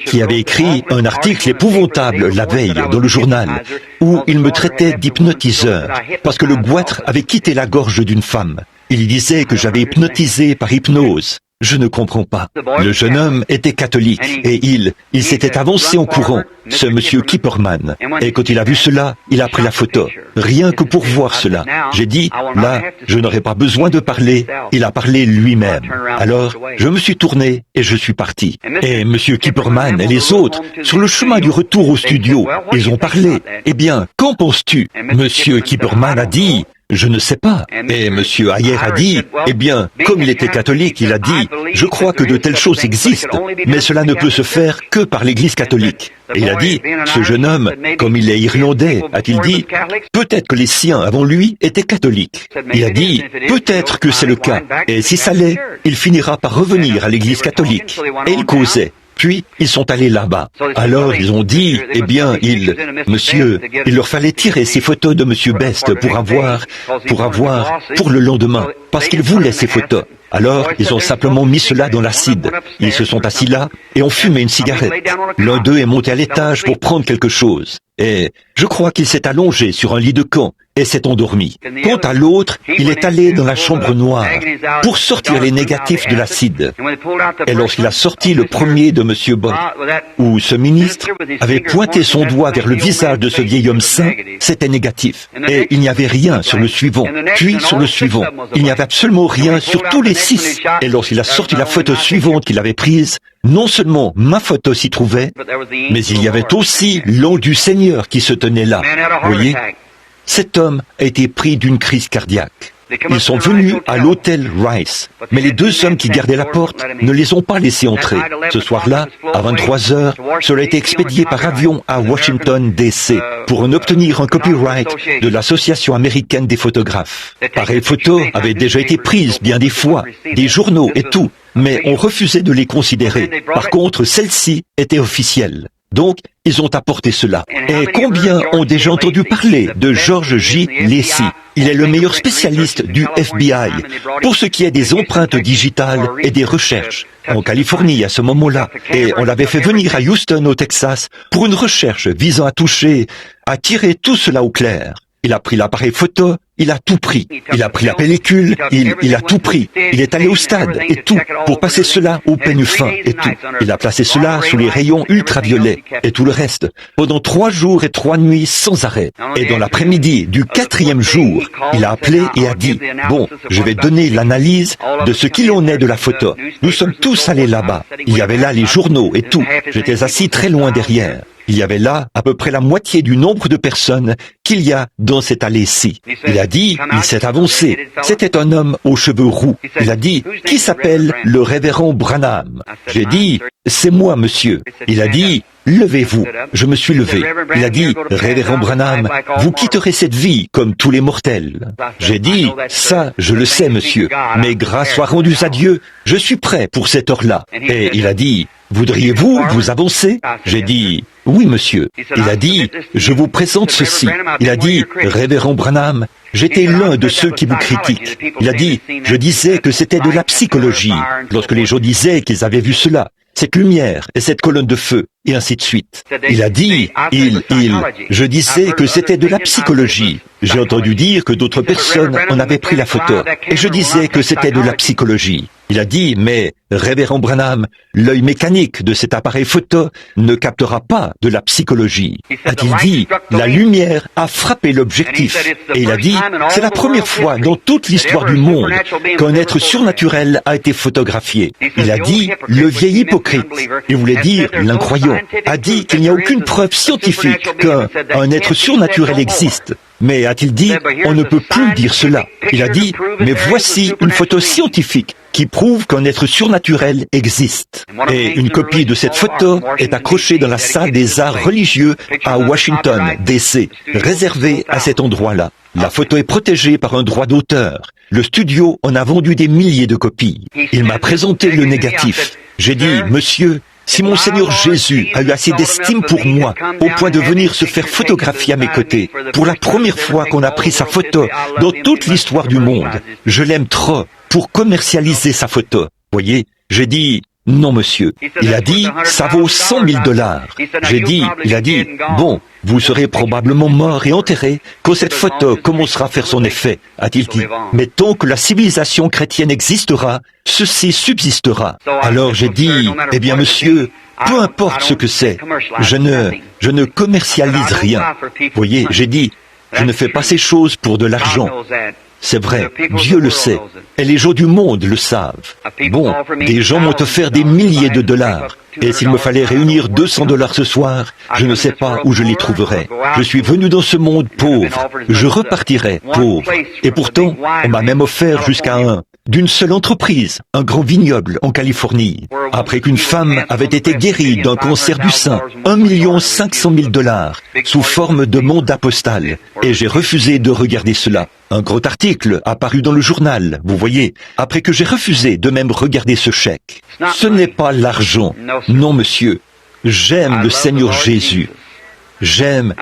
qui avait écrit un article épouvantable la veille dans le journal, où il me traitait d'hypnotiseur, parce que le goitre avait quitté la gorge d'une femme. Il disait que j'avais hypnotisé par hypnose. Je ne comprends pas. Le jeune homme était catholique et il s'était avancé en courant, ce monsieur Kipperman. Et quand il a vu cela, il a pris la photo. Rien que pour voir cela. J'ai dit, là, je n'aurais pas besoin de parler. Il a parlé lui-même. Alors, je me suis tourné et je suis parti. Et monsieur Kipperman et les autres, sur le chemin du retour au studio, ils ont parlé. Eh bien, qu'en penses-tu? Monsieur Kipperman a dit, je ne sais pas. Et Monsieur Ayer a dit, eh bien, comme il était catholique, il a dit, je crois que de telles choses existent, mais cela ne peut se faire que par l'Église catholique. Et il a dit, ce jeune homme, comme il est irlandais, a-t-il dit, peut-être que les siens avant lui étaient catholiques. Il a dit, peut-être que c'est le cas, et si ça l'est, il finira par revenir à l'Église catholique. Et il causait. Puis, ils sont allés là-bas. Alors, ils ont dit, eh bien, il leur fallait tirer ces photos de Monsieur Best pour le lendemain, parce qu'ils voulaient ces photos. Alors, ils ont simplement mis cela dans l'acide. Ils se sont assis là et ont fumé une cigarette. L'un d'eux est monté à l'étage pour prendre quelque chose. Et je crois qu'il s'est allongé sur un lit de camp et s'est endormi. Quant à l'autre, il est allé dans la chambre noire pour sortir les négatifs de l'acide. Et lorsqu'il a sorti le premier de Monsieur Bott, où ce ministre avait pointé son doigt vers le visage de ce vieil homme saint, c'était négatif. Et il n'y avait rien sur le suivant, puis sur le suivant. Il n'y avait absolument rien sur tous les 6. Et lorsqu'il a sorti la photo suivante qu'il avait prise, non seulement ma photo s'y trouvait, mais il y avait aussi l'ange du Seigneur qui se tenait là. Vous voyez? Cet homme a été pris d'une crise cardiaque. Ils sont venus à l'hôtel Rice, mais les 2 hommes qui gardaient la porte ne les ont pas laissés entrer. Ce soir-là, à 23 heures, cela a été expédié par avion à Washington, D.C., pour en obtenir un copyright de l'Association américaine des photographes. Pareilles photos avaient déjà été prises bien des fois, des journaux et tout, mais on refusait de les considérer. Par contre, celle-ci était officielle. Donc, ils ont apporté cela. Et combien ont déjà entendu parler de George J. Lacy? Il est le meilleur spécialiste du FBI pour ce qui est des empreintes digitales et des recherches en Californie à ce moment-là. Et on l'avait fait venir à Houston, au Texas, pour une recherche visant à tirer tout cela au clair. Il a pris l'appareil photo, il a tout pris. Il a pris la pellicule, il a tout pris. Il est allé au stade et tout, pour passer cela au peigne fin et tout. Il a placé cela sous les rayons ultraviolets et tout le reste, pendant 3 jours et 3 nuits sans arrêt. Et dans l'après-midi du 4e jour, il a appelé et a dit, bon, je vais donner l'analyse de ce qu'il en est de la photo. Nous sommes tous allés là-bas. Il y avait là les journaux et tout. J'étais assis très loin derrière. Il y avait là à peu près la moitié du nombre de personnes qu'il y a dans cette allée-ci. Il a dit, il s'est avancé. C'était un homme aux cheveux roux. Il a dit, qui s'appelle le révérend Branham? J'ai dit, c'est moi, monsieur. Il a dit, levez-vous. Je me suis levé. Il a dit, révérend Branham, vous quitterez cette vie comme tous les mortels. J'ai dit, ça, je le sais, monsieur, mais grâce soit rendue à Dieu, je suis prêt pour cette heure-là. Et il a dit, voudriez-vous vous avancer? J'ai dit, oui, monsieur. Il a dit, je vous présente ceci. Il a dit, révérend Branham, j'étais l'un de ceux qui vous critiquent. Il a dit, je disais que c'était de la psychologie, lorsque les gens disaient qu'ils avaient vu cela, cette lumière et cette colonne de feu, et ainsi de suite. Il a dit, je disais que c'était de la psychologie. J'ai entendu dire que d'autres personnes en avaient pris la photo, et je disais que c'était de la psychologie. Il a dit, mais, révérend Branham, l'œil mécanique de cet appareil photo ne captera pas de la psychologie. A-t-il dit, la lumière a frappé l'objectif. Et il a dit, c'est la première fois dans toute l'histoire du monde qu'un être surnaturel a été photographié. Il a dit, le vieil hypocrite, il voulait dire l'incroyant, a dit qu'il n'y a aucune preuve scientifique qu'un être surnaturel existe. Mais a-t-il dit, on ne peut plus dire cela. Il a dit, mais voici une photo scientifique qui prouve qu'un être surnaturel existe. Et une copie de cette photo est accrochée dans la salle des arts religieux à Washington, D.C., réservée à cet endroit-là. La photo est protégée par un droit d'auteur. Le studio en a vendu des milliers de copies. Il m'a présenté le négatif. J'ai dit, monsieur, si mon Seigneur Jésus a eu assez d'estime pour moi, au point de venir se faire photographier à mes côtés, pour la première fois qu'on a pris sa photo dans toute l'histoire du monde, je l'aime trop pour commercialiser sa photo. Voyez, j'ai dit, non monsieur. Il a dit, ça vaut $100 000. Il a dit, bon, vous serez probablement mort et enterré quand cette photo commencera à faire son effet, a-t-il dit. Mais tant que la civilisation chrétienne existera, ceci subsistera. Alors j'ai dit, eh bien monsieur, peu importe ce que c'est, je ne commercialise rien. Voyez, j'ai dit, je ne fais pas ces choses pour de l'argent. C'est vrai, Dieu le sait, et les gens du monde le savent. Bon, des gens m'ont offert des milliers de dollars, et s'il me fallait réunir $200 ce soir, je ne sais pas où je les trouverais. Je suis venu dans ce monde pauvre, je repartirai pauvre, et pourtant, on m'a même offert jusqu'à d'une seule entreprise, un grand vignoble en Californie, après qu'une femme avait été guérie d'un cancer du sein, $1 500 000, sous forme de mandat postal. Et j'ai refusé de regarder cela. Un gros article apparu dans le journal, vous voyez, après que j'ai refusé de même regarder ce chèque. Ce n'est pas l'argent. Non, monsieur. J'aime le Seigneur Jésus. J'aime,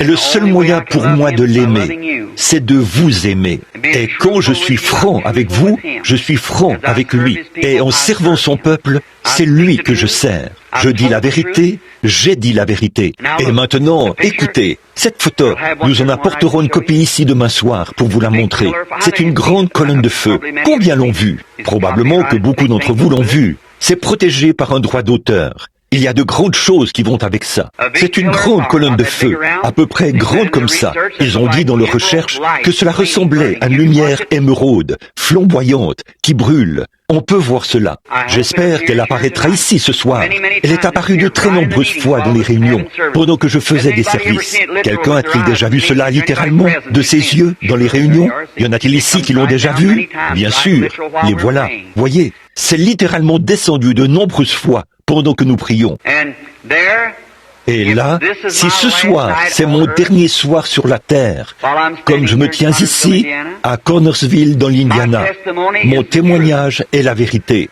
et le seul moyen pour moi de l'aimer, c'est de vous aimer. Et quand je suis franc avec vous, je suis franc avec lui. Et en servant son peuple, c'est lui que je sers. Je dis la vérité, j'ai dit la vérité. Et maintenant, écoutez, cette photo, nous en apporterons une copie ici demain soir pour vous la montrer. C'est une grande colonne de feu. Combien l'ont vue? Probablement que beaucoup d'entre vous l'ont vue. C'est protégé par un droit d'auteur. Il y a de grandes choses qui vont avec ça. C'est une grande colonne de feu, à peu près grande comme ça. Ils ont dit dans leurs recherches que cela ressemblait à une lumière émeraude, flamboyante, qui brûle. On peut voir cela. J'espère qu'elle apparaîtra ici ce soir. Elle est apparue de très nombreuses fois dans les réunions, pendant que je faisais des services. Quelqu'un a-t-il déjà vu cela littéralement, de ses yeux, dans les réunions? Y en a-t-il ici qui l'ont déjà vu? Bien sûr. Les voilà. Voyez, c'est littéralement descendu de nombreuses fois pendant que nous prions. Et là, si ce soir, c'est mon dernier soir sur la terre, comme je me tiens ici, à Cornersville, dans l'Indiana, mon témoignage est la vérité.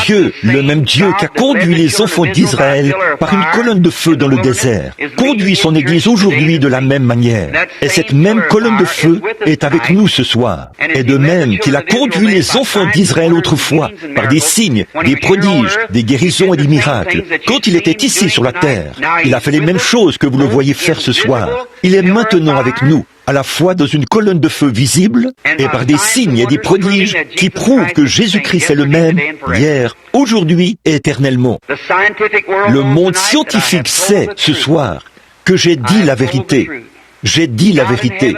Dieu, le même Dieu qui a conduit les enfants d'Israël par une colonne de feu dans le désert, conduit son Église aujourd'hui de la même manière. Et cette même colonne de feu est avec nous ce soir. Et de même qu'il a conduit les enfants d'Israël autrefois par des signes, des prodiges, des guérisons et des miracles, quand il était ici sur la terre, il a fait les mêmes choses que vous le voyez faire ce soir. Il est maintenant avec nous, à la fois dans une colonne de feu visible et par des signes et des prodiges qui prouvent que Jésus-Christ est le même hier, aujourd'hui et éternellement. Le monde scientifique sait ce soir que j'ai dit la vérité. J'ai dit la vérité.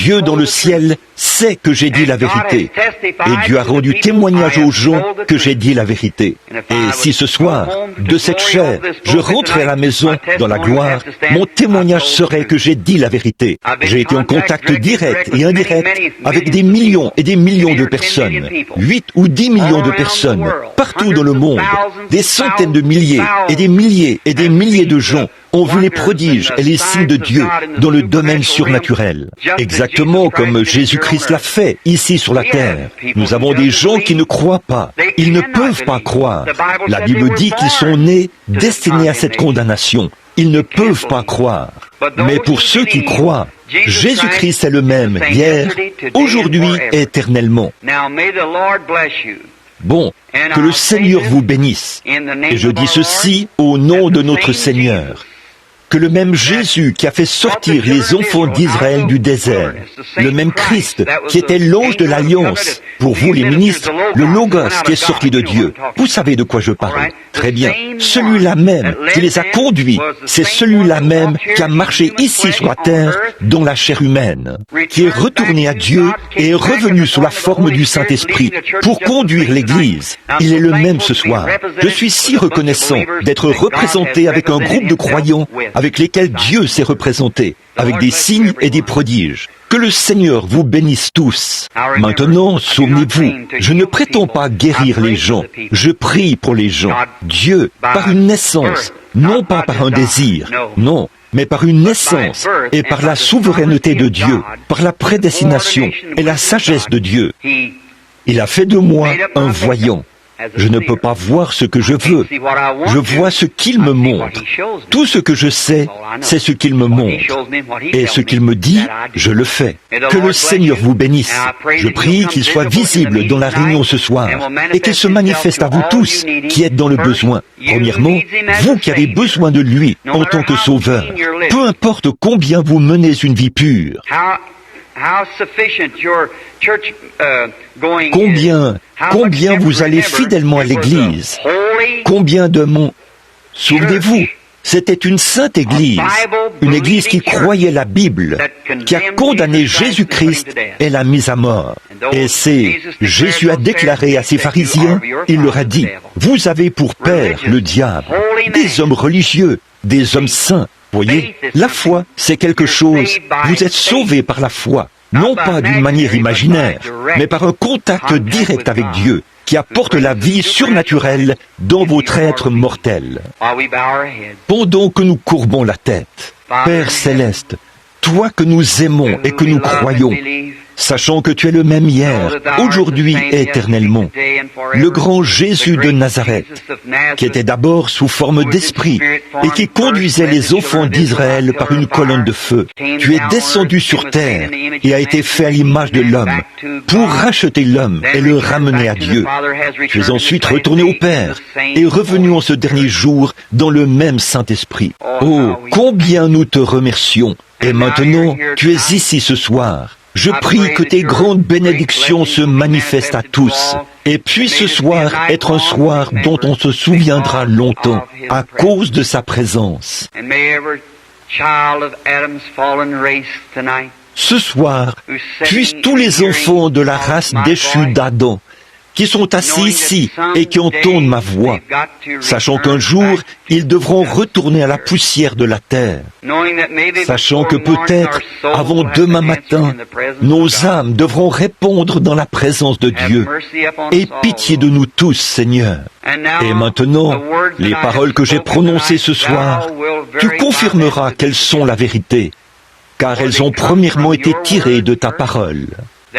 Dieu dans le ciel sait que j'ai dit la vérité. Et Dieu a rendu témoignage aux gens que j'ai dit la vérité. Et si ce soir, de cette chair, je rentrais à la maison dans la gloire, mon témoignage serait que j'ai dit la vérité. J'ai été en contact direct et indirect avec des millions et des millions de personnes. 8 ou 10 millions de personnes, partout dans le monde. Des centaines de milliers et des milliers et des milliers de gens ont vu les prodiges et les signes de Dieu dans le domaine surnaturel. Exactement comme Jésus-Christ l'a fait ici sur la terre. Nous avons des gens qui ne croient pas. Ils ne peuvent pas croire. La Bible dit qu'ils sont nés destinés à cette condamnation. Ils ne peuvent pas croire. Mais pour ceux qui croient, Jésus-Christ est le même hier, aujourd'hui et éternellement. Bon, que le Seigneur vous bénisse. Et je dis ceci au nom de notre Seigneur. Que le même Jésus qui a fait sortir les enfants d'Israël du désert, le même Christ qui était l'ange de l'Alliance, pour vous les ministres, le Logos qui est sorti de Dieu. Vous savez de quoi je parle. Très bien. Celui-là même qui les a conduits, c'est celui-là même qui a marché ici sur la terre dans la chair humaine, qui est retourné à Dieu et est revenu sous la forme du Saint-Esprit pour conduire l'Église. Il est le même ce soir. Je suis si reconnaissant d'être représenté avec un groupe de croyants avec lesquels Dieu s'est représenté, avec des signes et des prodiges. Que le Seigneur vous bénisse tous. Maintenant, souvenez-vous, je ne prétends pas guérir les gens, je prie pour les gens. Dieu, par une naissance, non pas par un désir, non, mais par une naissance et par la souveraineté de Dieu, par la prédestination et la sagesse de Dieu. Il a fait de moi un voyant. Je ne peux pas voir ce que je veux. Je vois ce qu'il me montre. Tout ce que je sais, c'est ce qu'il me montre. Et ce qu'il me dit, je le fais. Que le Seigneur vous bénisse. Je prie qu'il soit visible dans la réunion ce soir et qu'il se manifeste à vous tous qui êtes dans le besoin. Premièrement, vous qui avez besoin de lui en tant que sauveur. Peu importe combien vous menez une vie pure. Combien vous allez fidèlement à l'Église? Combien de mon... Souvenez-vous, c'était une sainte Église, une Église qui croyait la Bible, qui a condamné Jésus-Christ et l'a mis à mort. Et Jésus a déclaré à ses pharisiens, il leur a dit, vous avez pour père le diable, des hommes religieux, des hommes saints. Voyez, la foi, c'est quelque chose, vous êtes sauvés par la foi. Non pas d'une manière imaginaire, mais par un contact direct avec Dieu, qui apporte la vie surnaturelle dans votre être mortel. Pendant que nous courbons la tête, Père Céleste, toi que nous aimons et que nous croyons, sachant que tu es le même hier, aujourd'hui et éternellement, le grand Jésus de Nazareth, qui était d'abord sous forme d'esprit et qui conduisait les enfants d'Israël par une colonne de feu. Tu es descendu sur terre et a été fait à l'image de l'homme pour racheter l'homme et le ramener à Dieu. Tu es ensuite retourné au Père et revenu en ce dernier jour dans le même Saint-Esprit. Oh, combien nous te remercions! Et maintenant, tu es ici ce soir. Je prie que tes grandes bénédictions se manifestent à tous et puissent ce soir être un soir dont on se souviendra longtemps à cause de sa présence. Ce soir, puissent tous les enfants de la race déchue d'Adam qui sont assis ici et qui entendent ma voix, sachant qu'un jour, ils devront retourner à la poussière de la terre, sachant que peut-être, avant demain matin, nos âmes devront répondre dans la présence de Dieu. Aie pitié de nous tous, Seigneur. Et maintenant, les paroles que j'ai prononcées ce soir, tu confirmeras qu'elles sont la vérité, car elles ont premièrement été tirées de ta parole.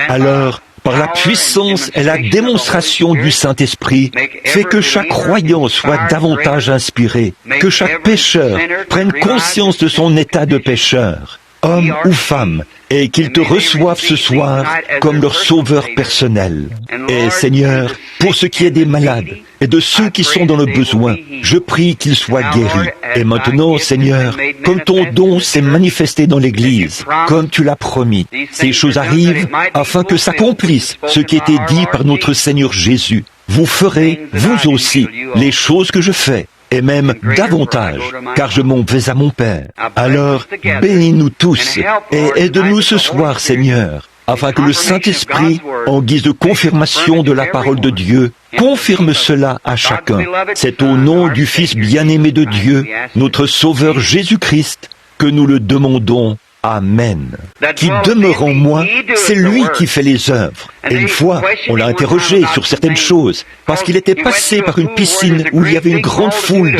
Alors, par la puissance et la démonstration du Saint-Esprit, fait que chaque croyant soit davantage inspiré, que chaque pécheur prenne conscience de son état de pécheur, homme ou femme, et qu'ils te reçoivent ce soir comme leur sauveur personnel. Et Seigneur, pour ce qui est des malades et de ceux qui sont dans le besoin, je prie qu'ils soient guéris. Et maintenant, Seigneur, comme ton don s'est manifesté dans l'Église, comme tu l'as promis, ces choses arrivent afin que s'accomplisse ce qui était dit par notre Seigneur Jésus. Vous ferez, vous aussi, les choses que je fais, et même davantage, car je m'en vais à mon Père. Alors, bénis-nous tous, et aide-nous ce soir, Seigneur, afin que le Saint-Esprit, en guise de confirmation de la parole de Dieu, confirme cela à chacun. C'est au nom du Fils bien-aimé de Dieu, notre Sauveur Jésus-Christ, que nous le demandons. Amen. Qui demeure en moi, c'est lui qui fait les œuvres. Et une fois, on l'a interrogé sur certaines choses, parce qu'il était passé par une piscine où il y avait une grande foule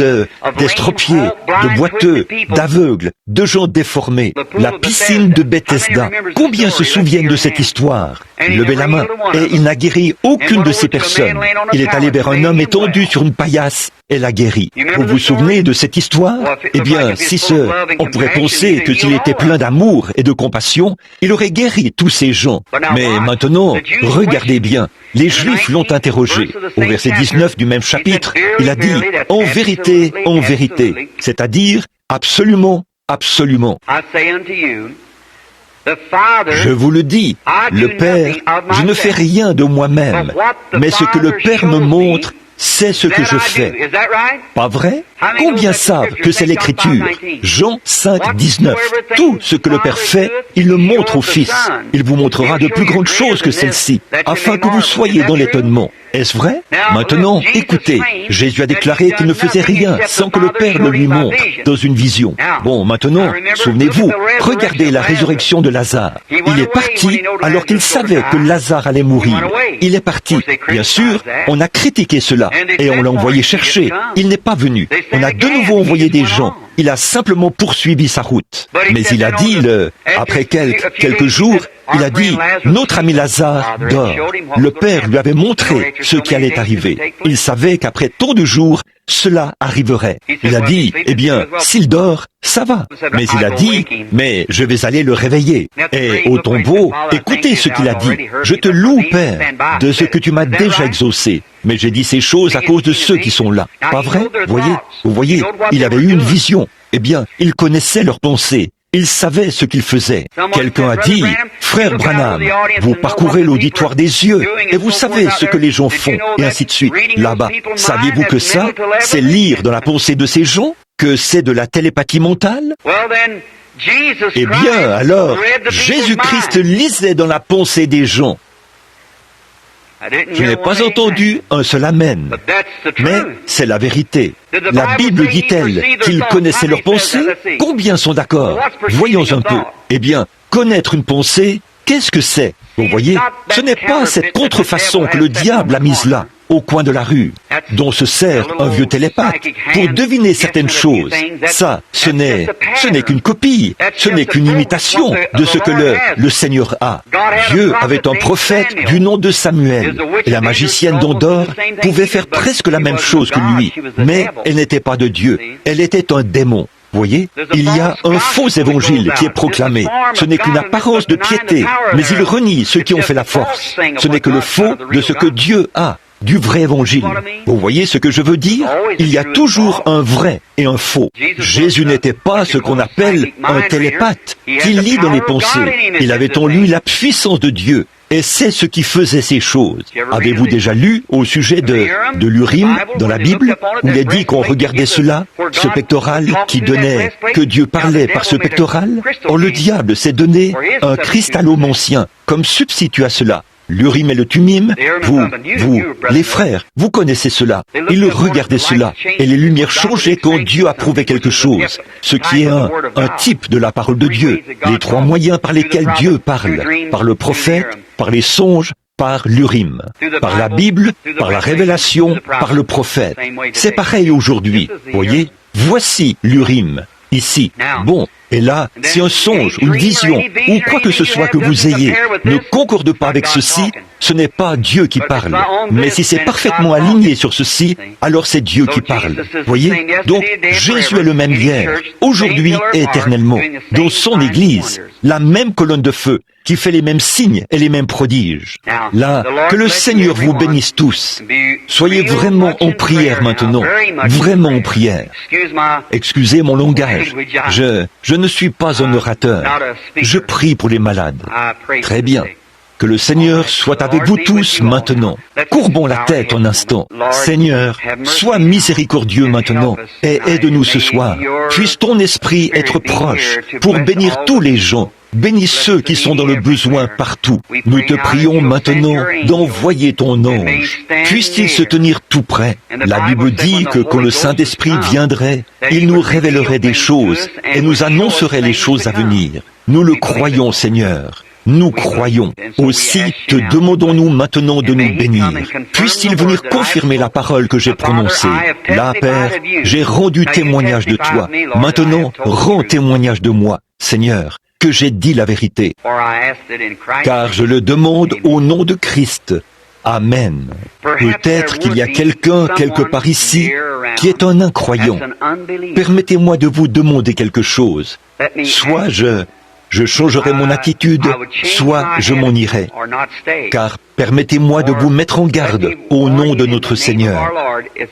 d'estropiés, de boiteux, d'aveugles, de gens déformés. La piscine de Bethesda. Combien se souviennent de cette histoire? Il levait la main, et il n'a guéri aucune de ces personnes. Il est allé vers un homme étendu sur une paillasse, et l'a guéri. Vous vous souvenez de cette histoire? Eh bien, on pourrait penser que s'il était plein d'amour et de compassion, il aurait guéri tous ces gens. Mais maintenant, regardez bien, les Juifs l'ont interrogé. Au verset 19 du même chapitre, il a dit « en vérité, c'est-à-dire absolument, absolument. Je vous le dis, le Père, je ne fais rien de moi-même, mais ce que le Père me montre, c'est ce que je fais. Pas vrai? Combien savent que c'est l'Écriture? Jean 5, 19. Tout ce que le Père fait, il le montre au Fils. Il vous montrera de plus grandes choses que celles-ci, afin que vous soyez dans l'étonnement. Est-ce vrai? Maintenant, écoutez, Jésus a déclaré qu'il ne faisait rien sans que le Père le lui montre dans une vision. Bon, maintenant, souvenez-vous, regardez la résurrection de Lazare. Il est parti alors qu'il savait que Lazare allait mourir. Il est parti. Bien sûr, on a critiqué cela et on l'a envoyé chercher. Il n'est pas venu. On a de nouveau envoyé des gens. Il a simplement poursuivi sa route. Mais il a dit, après quelques jours, il a dit, notre ami Lazare dort. Le Père lui avait montré ce qui allait arriver. Il savait qu'après tant de jours, cela arriverait. Il a dit, eh bien, s'il dort, ça va. Mais il a dit, mais je vais aller le réveiller. Et au tombeau, écoutez ce qu'il a dit. Je te loue, Père, de ce que tu m'as déjà exaucé. Mais j'ai dit ces choses à cause de ceux qui sont là. Pas vrai? Vous voyez, il avait eu une vision. Eh bien, il connaissait leurs pensées. Il savait ce qu'il faisait. Quelqu'un a dit, frère Branham, vous parcourez l'auditoire des yeux et vous savez ce que les gens font, et ainsi de suite. Là-bas, saviez-vous que ça, c'est lire dans la pensée de ces gens, que c'est de la télépathie mentale? Eh bien, alors, Jésus-Christ lisait dans la pensée des gens. Je n'ai pas entendu un seul amen, mais c'est la vérité. La Bible dit-elle qu'ils connaissaient leurs pensées? Combien sont d'accord? Voyons un peu. Eh bien, connaître une pensée, qu'est-ce que c'est? Vous voyez, ce n'est pas cette contrefaçon que le diable a mise là, au coin de la rue, dont se sert un vieux télépathe pour deviner certaines choses. Ça, ce n'est qu'une copie, ce n'est qu'une imitation de ce que le Seigneur a. Dieu avait un prophète du nom de Samuel, et la magicienne d'Endor pouvait faire presque la même chose que lui, mais elle n'était pas de Dieu, elle était un démon. Vous voyez, il y a un faux évangile qui est proclamé. Ce n'est qu'une apparence de piété, mais il renie ceux qui ont fait la force. Ce n'est que le faux de ce que Dieu a, du vrai évangile. Vous voyez ce que je veux dire? Il y a toujours un vrai et un faux. Jésus n'était pas ce qu'on appelle un télépathe qui lit dans les pensées. Il avait en lui la puissance de Dieu. Et c'est ce qui faisait ces choses. Avez-vous déjà lu au sujet de l'Urim dans la Bible, où il est dit qu'on regardait cela, ce pectoral qui donnait que Dieu parlait par ce pectoral? Or le diable s'est donné un cristallomancien comme substitut à cela. L'Urim et le Tumim, vous, les frères, vous connaissez cela. Ils regardaient cela, et les lumières changeaient quand Dieu approuvait quelque chose, ce qui est un type de la parole de Dieu, les trois moyens par lesquels Dieu parle, par le prophète, par les songes, par l'Urim, par la Bible, par la révélation, par le prophète. C'est pareil aujourd'hui, voyez. Voici l'Urim, ici. Bon. Et là, si un songe, une vision, ou quoi que ce soit que vous ayez, ne concorde pas avec ceci, ce n'est pas Dieu qui parle. Mais si c'est parfaitement aligné sur ceci, alors c'est Dieu qui parle. Voyez? Donc, Jésus est le même hier, aujourd'hui et éternellement, dans son Église, la même colonne de feu, qui fait les mêmes signes et les mêmes prodiges. Là, que le Seigneur vous bénisse tous. Soyez vraiment en prière maintenant, vraiment en prière. Excusez mon langage, je ne suis pas un orateur. Je prie pour les malades. Très bien. Que le Seigneur soit avec vous tous maintenant. Courbons la tête un instant. Seigneur, sois miséricordieux maintenant et aide-nous ce soir. Puisse ton esprit être proche pour bénir tous les gens. Bénis ceux qui sont dans le besoin partout. Nous te prions maintenant d'envoyer ton ange. Puisse-t-il se tenir tout près? La Bible dit que quand le Saint-Esprit viendrait, il nous révélerait des choses et nous annoncerait les choses à venir. Nous le croyons, Seigneur. Nous croyons. Aussi te demandons-nous maintenant de nous bénir. Puisse-t-il venir confirmer la parole que j'ai prononcée? Là, Père, j'ai rendu témoignage de toi. Maintenant, rends témoignage de moi, Seigneur, que j'ai dit la vérité. Car je le demande au nom de Christ. Amen. Peut-être qu'il y a quelqu'un quelque part ici qui est un incroyant. Permettez-moi de vous demander quelque chose. Soit je changerai mon attitude, soit je m'en irai. Car permettez-moi de vous mettre en garde au nom de notre Seigneur.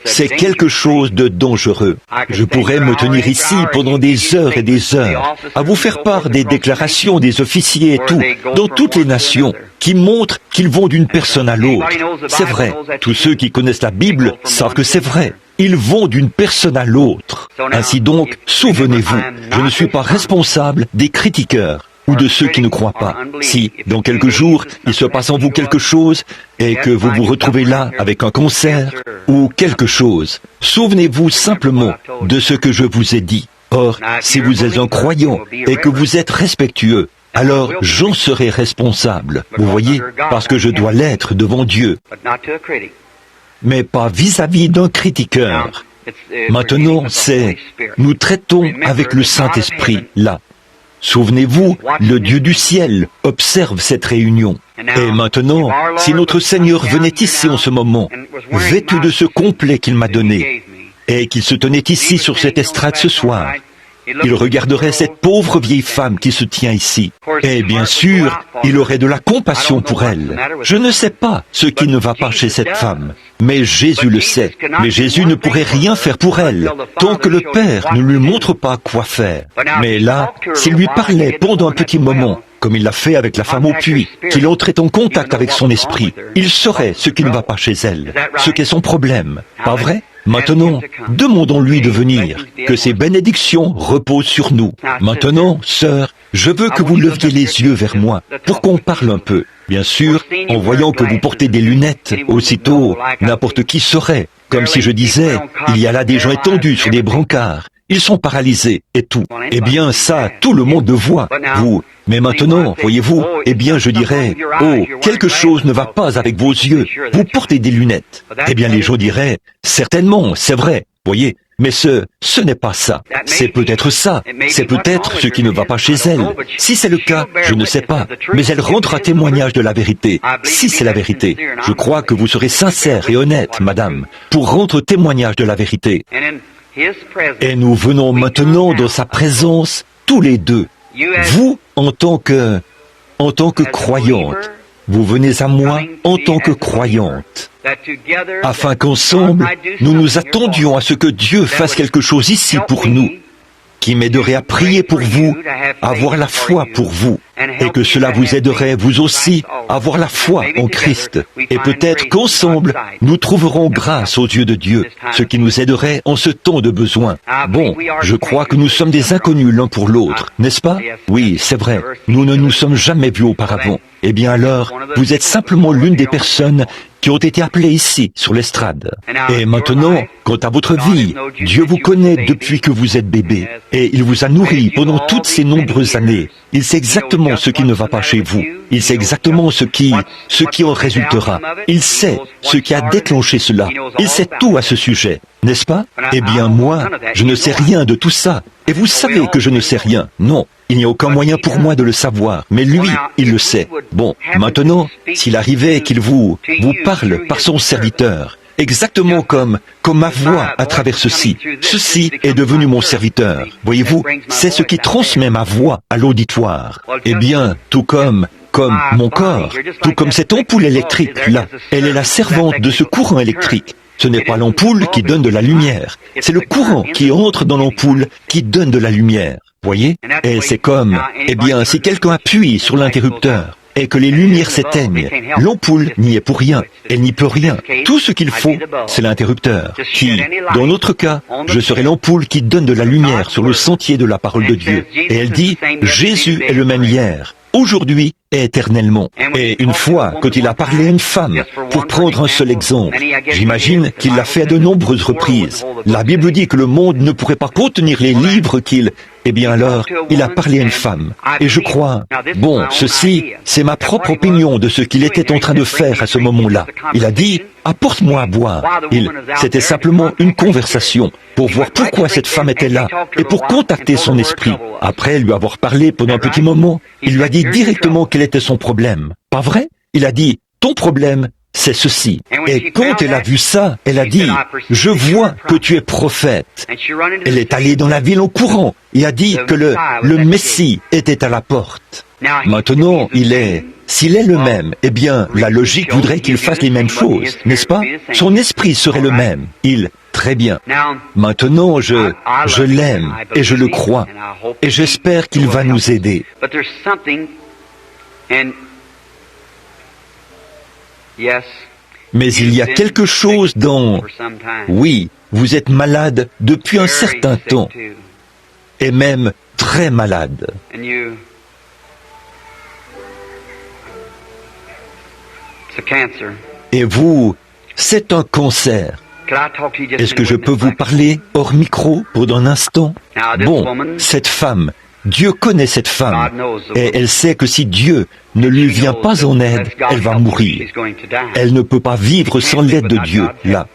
C'est quelque chose de dangereux. Je pourrais me tenir ici pendant des heures et des heures, à vous faire part des déclarations des officiers et tout, dans toutes les nations, qui montrent qu'ils vont d'une personne à l'autre. C'est vrai, tous ceux qui connaissent la Bible savent que c'est vrai. Ils vont d'une personne à l'autre. Ainsi donc, souvenez-vous, je ne suis pas responsable des critiqueurs. ou de ceux qui ne croient pas. Si, dans quelques jours, il se passe en vous quelque chose et que vous vous retrouvez là avec un cancer ou quelque chose, souvenez-vous simplement de ce que je vous ai dit. Or, si vous êtes un croyant et que vous êtes respectueux, alors j'en serai responsable, vous voyez, parce que je dois l'être devant Dieu, mais pas vis-à-vis d'un critiqueur. Maintenant, nous traitons avec le Saint-Esprit, là. Souvenez-vous, le Dieu du ciel observe cette réunion. Et maintenant, si notre Seigneur venait ici en ce moment, vêtu de ce complet qu'il m'a donné, et qu'il se tenait ici sur cette estrade ce soir, il regarderait cette pauvre vieille femme qui se tient ici. Et bien sûr, il aurait de la compassion pour elle. Je ne sais pas ce qui ne va pas chez cette femme, mais Jésus le sait. Mais Jésus ne pourrait rien faire pour elle, tant que le Père ne lui montre pas quoi faire. Mais là, s'il lui parlait pendant un petit moment, comme il l'a fait avec la femme au puits, qu'il entrait en contact avec son esprit, il saurait ce qui ne va pas chez elle, ce qu'est son problème. Pas vrai ? Maintenant, demandons-lui de venir, que ses bénédictions reposent sur nous. Maintenant, sœur, je veux que vous leviez les yeux vers moi, pour qu'on parle un peu. Bien sûr, en voyant que vous portez des lunettes, aussitôt, n'importe qui saurait, comme si je disais, il y a là des gens étendus sur des brancards. Ils sont paralysés, et tout. Eh bien, ça, tout le monde le voit, vous. Mais maintenant, voyez-vous, eh bien, je dirais, oh, quelque chose ne va pas avec vos yeux. Vous portez des lunettes. Eh bien, les gens diraient, certainement, c'est vrai, voyez. Mais ce n'est pas ça. C'est peut-être ça. C'est peut-être ce qui ne va pas chez elle. Si c'est le cas, je ne sais pas. Mais elle rendra témoignage de la vérité. Si c'est la vérité, je crois que vous serez sincère et honnête, madame, pour rendre témoignage de la vérité. Et nous venons maintenant dans sa présence, tous les deux. Vous, en tant que croyante, vous venez à moi en tant que croyante, afin qu'ensemble, nous nous attendions à ce que Dieu fasse quelque chose ici pour nous, qui m'aiderait à prier pour vous, à avoir la foi pour vous, et que cela vous aiderait, vous aussi, à avoir la foi en Christ. Et peut-être qu'ensemble, nous trouverons grâce aux yeux de Dieu, ce qui nous aiderait en ce temps de besoin. Bon, je crois que nous sommes des inconnus l'un pour l'autre, n'est-ce pas? Oui, c'est vrai, nous ne nous sommes jamais vus auparavant. Eh bien alors, vous êtes simplement l'une des personnes qui ont été appelés ici, sur l'estrade. Et maintenant, quant à votre vie, Dieu vous connaît depuis que vous êtes bébé, et il vous a nourri pendant toutes ces nombreuses années. Il sait exactement ce qui ne va pas chez vous. Il sait exactement ce qui en résultera. Il sait ce qui a déclenché cela. Il sait tout à ce sujet, n'est-ce pas? Eh bien moi, je ne sais rien de tout ça. Et vous savez que je ne sais rien. Non, il n'y a aucun moyen pour moi de le savoir. Mais lui, il le sait. Bon, maintenant, s'il arrivait qu'il vous parle par son serviteur, exactement comme ma voix à travers ceci. Ceci est devenu mon serviteur. Voyez-vous, c'est ce qui transmet ma voix à l'auditoire. Eh bien, tout comme mon corps, tout comme cette ampoule électrique, là, elle est la servante de ce courant électrique. Ce n'est pas l'ampoule qui donne de la lumière, c'est le courant qui entre dans l'ampoule qui donne de la lumière. Voyez? Et c'est comme, eh bien, si quelqu'un appuie sur l'interrupteur, et que les lumières s'éteignent, l'ampoule n'y est pour rien, elle n'y peut rien. Tout ce qu'il faut, c'est l'interrupteur, qui, dans notre cas, je serai l'ampoule qui donne de la lumière sur le sentier de la parole de Dieu. Et elle dit, Jésus est le même hier, aujourd'hui et éternellement. Et une fois, quand il a parlé à une femme, pour prendre un seul exemple, j'imagine qu'il l'a fait à de nombreuses reprises. La Bible dit que le monde ne pourrait pas contenir les livres qu'il... Eh bien alors, il a parlé à une femme. Et je crois, bon, ceci, c'est ma propre opinion de ce qu'il était en train de faire à ce moment-là. Il a dit, apporte-moi à boire. C'était simplement une conversation pour voir pourquoi cette femme était là et pour contacter son esprit. Après lui avoir parlé pendant un petit moment, il lui a dit directement quel était son problème. Pas vrai? Il a dit, ton problème, c'est ceci. Et quand elle a vu ça, elle a dit, je vois que tu es prophète. Elle est allée dans la ville en courant et a dit que le Messie était à la porte. Maintenant, s'il est le même, eh bien, la logique voudrait qu'il fasse les mêmes choses, n'est-ce pas? Son esprit serait le même. Très bien. Maintenant, je l'aime et je le crois. Et j'espère qu'il va nous aider. Mais il y a quelque chose dont... Oui, vous êtes malade depuis un certain temps, et même très malade. Et vous, c'est un cancer. Est-ce que je peux vous parler hors micro pour un instant? Bon, cette femme, Dieu connaît cette femme, et elle sait que si Dieu ne lui vient pas en aide, elle va mourir. Elle ne peut pas vivre sans l'aide de Dieu, là.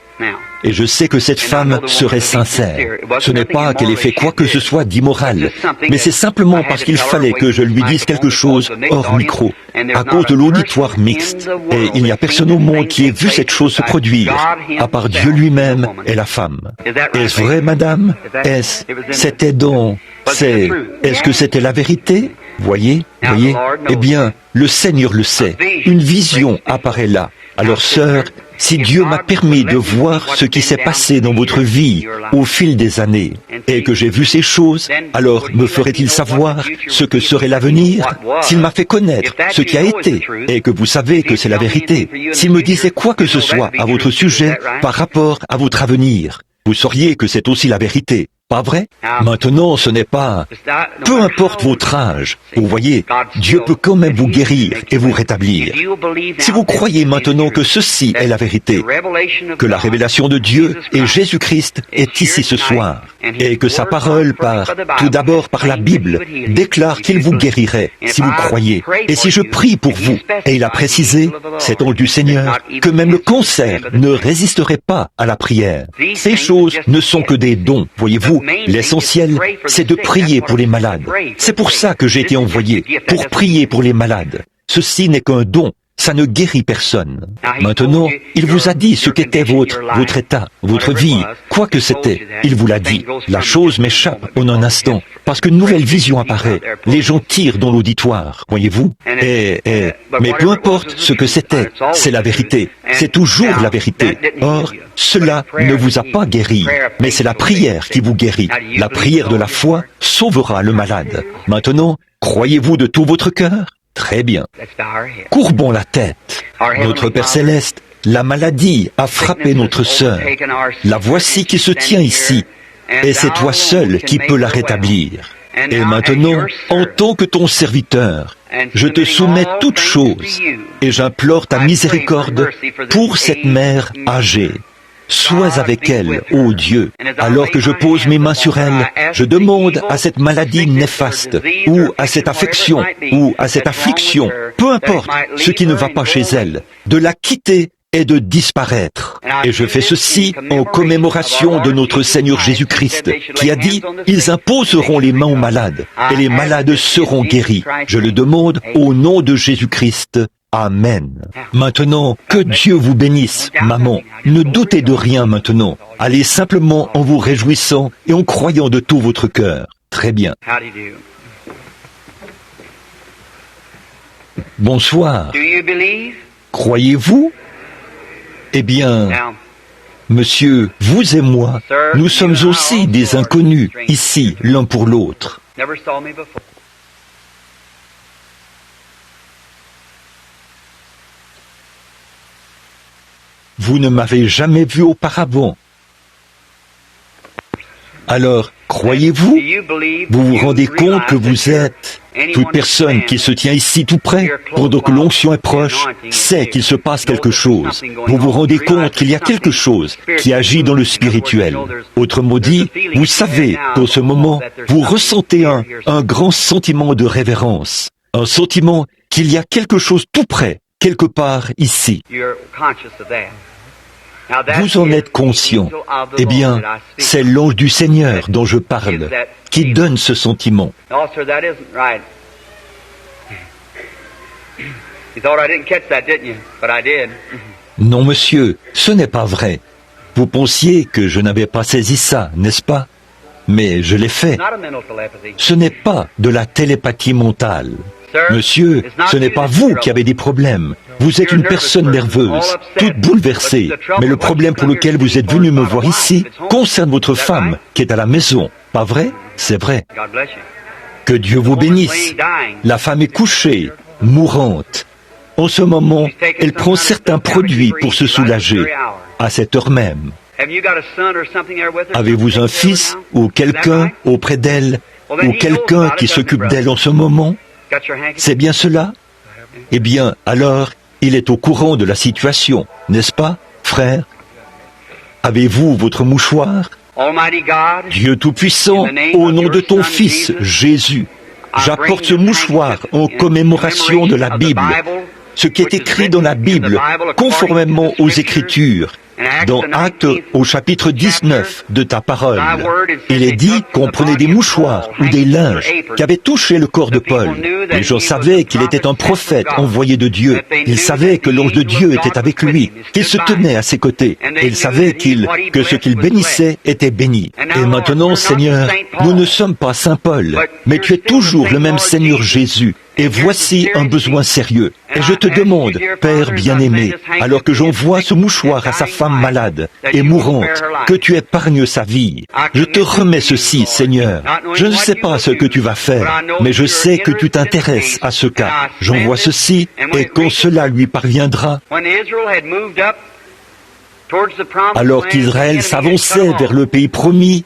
Et je sais que cette femme serait sincère. Ce n'est pas qu'elle ait fait quoi que ce soit d'immoral, mais c'est simplement parce qu'il fallait que je lui dise quelque chose hors micro, à cause de l'auditoire mixte. Et il n'y a personne au monde qui ait vu cette chose se produire, à part Dieu lui-même et la femme. Est-ce vrai, madame? C'était donc... Est-ce que c'était la vérité? Voyez? Eh bien, le Seigneur le sait. Une vision apparaît là. Alors, sœur, si Dieu m'a permis de voir ce qui s'est passé dans votre vie au fil des années, et que j'ai vu ces choses, alors me ferait-il savoir ce que serait l'avenir? S'il m'a fait connaître ce qui a été, et que vous savez que c'est la vérité, s'il me disait quoi que ce soit à votre sujet par rapport à votre avenir, vous sauriez que c'est aussi la vérité. Pas vrai? Maintenant, ce n'est pas... Peu importe votre âge, vous voyez, Dieu peut quand même vous guérir et vous rétablir. Si vous croyez maintenant que ceci est la vérité, que la révélation de Dieu et Jésus-Christ est ici ce soir, et que sa parole, tout d'abord par la Bible, déclare qu'il vous guérirait, si vous croyez. Et si je prie pour vous, et il a précisé, cet ange du Seigneur, que même le cancer ne résisterait pas à la prière. Ces choses ne sont que des dons, voyez-vous. L'essentiel, c'est de prier pour les malades. C'est pour ça que j'ai été envoyé, pour prier pour les malades. Ceci n'est qu'un don, ça ne guérit personne. Maintenant, il vous a dit ce qu'était votre état, votre vie, quoi que c'était. Il vous l'a dit. La chose m'échappe en un instant, parce qu'une nouvelle vision apparaît. Les gens tirent dans l'auditoire, voyez-vous. Mais peu importe ce que c'était, c'est la vérité. C'est toujours la vérité. Or, cela ne vous a pas guéri, mais c'est la prière qui vous guérit. La prière de la foi sauvera le malade. Maintenant, croyez-vous de tout votre cœur? Très bien. Courbons la tête. Notre Père Céleste, la maladie a frappé notre sœur. La voici qui se tient ici, et c'est toi seul qui peux la rétablir. Et maintenant, en tant que ton serviteur, je te soumets toutes choses, et j'implore ta miséricorde pour cette mère âgée. Sois avec elle, ô Dieu. Alors que je pose mes mains sur elle, je demande à cette maladie néfaste, ou à cette affection, ou à cette affliction, peu importe ce qui ne va pas chez elle, de la quitter et de disparaître. Et je fais ceci en commémoration de notre Seigneur Jésus-Christ, qui a dit, ils imposeront les mains aux malades, et les malades seront guéris. Je le demande au nom de Jésus-Christ. Amen. Maintenant, que Dieu vous bénisse, maman. Ne doutez de rien maintenant. Allez simplement en vous réjouissant et en croyant de tout votre cœur. Très bien. Bonsoir. Croyez-vous? Eh bien, monsieur, vous et moi, nous sommes aussi des inconnus, ici, l'un pour l'autre. Vous ne m'avez jamais vu auparavant. Alors, croyez-vous? Vous vous rendez compte que vous êtes... Toute personne qui se tient ici tout près, pendant que l'onction est proche, sait qu'il se passe quelque chose. Vous vous rendez compte qu'il y a quelque chose qui agit dans le spirituel. Autrement dit, vous savez qu'en ce moment, vous ressentez un grand sentiment de révérence. Un sentiment qu'il y a quelque chose tout près, quelque part ici. Vous en êtes conscient. Eh bien, c'est l'ange du Seigneur dont je parle, qui donne ce sentiment. Non, monsieur, ce n'est pas vrai. Vous pensiez que je n'avais pas saisi ça, n'est-ce pas? Mais je l'ai fait. Ce n'est pas de la télépathie mentale. Monsieur, ce n'est pas vous qui avez des problèmes. Vous êtes une personne nerveuse, toute bouleversée. Mais le problème pour lequel vous êtes venu me voir ici concerne votre femme qui est à la maison. Pas vrai? C'est vrai. Que Dieu vous bénisse. La femme est couchée, mourante. En ce moment, elle prend certains produits pour se soulager, à cette heure même. Avez-vous un fils ou quelqu'un auprès d'elle, ou quelqu'un qui s'occupe d'elle en ce moment? C'est bien cela? Eh bien, alors, il est au courant de la situation, n'est-ce pas, frère? Avez-vous votre mouchoir? Dieu Tout-Puissant, au nom de ton Fils, Jésus, j'apporte ce mouchoir en commémoration de la Bible, ce qui est écrit dans la Bible, conformément aux Écritures. Dans Actes, au chapitre 19 de ta parole, il est dit qu'on prenait des mouchoirs ou des linges qui avaient touché le corps de Paul. Les gens savaient qu'il était un prophète envoyé de Dieu. Ils savaient que l'ange de Dieu était avec lui, qu'il se tenait à ses côtés. Et ils savaient que ce qu'il bénissait était béni. Et maintenant, Seigneur, nous ne sommes pas Saint Paul, mais tu es toujours le même Seigneur Jésus. Et voici un besoin sérieux. Et je te demande, Père bien-aimé, alors que j'envoie ce mouchoir à sa femme malade et mourante, que tu épargnes sa vie. Je te remets ceci, Seigneur. Je ne sais pas ce que tu vas faire, mais je sais que tu t'intéresses à ce cas. J'envoie ceci, et quand cela lui parviendra, alors qu'Israël s'avançait vers le pays promis,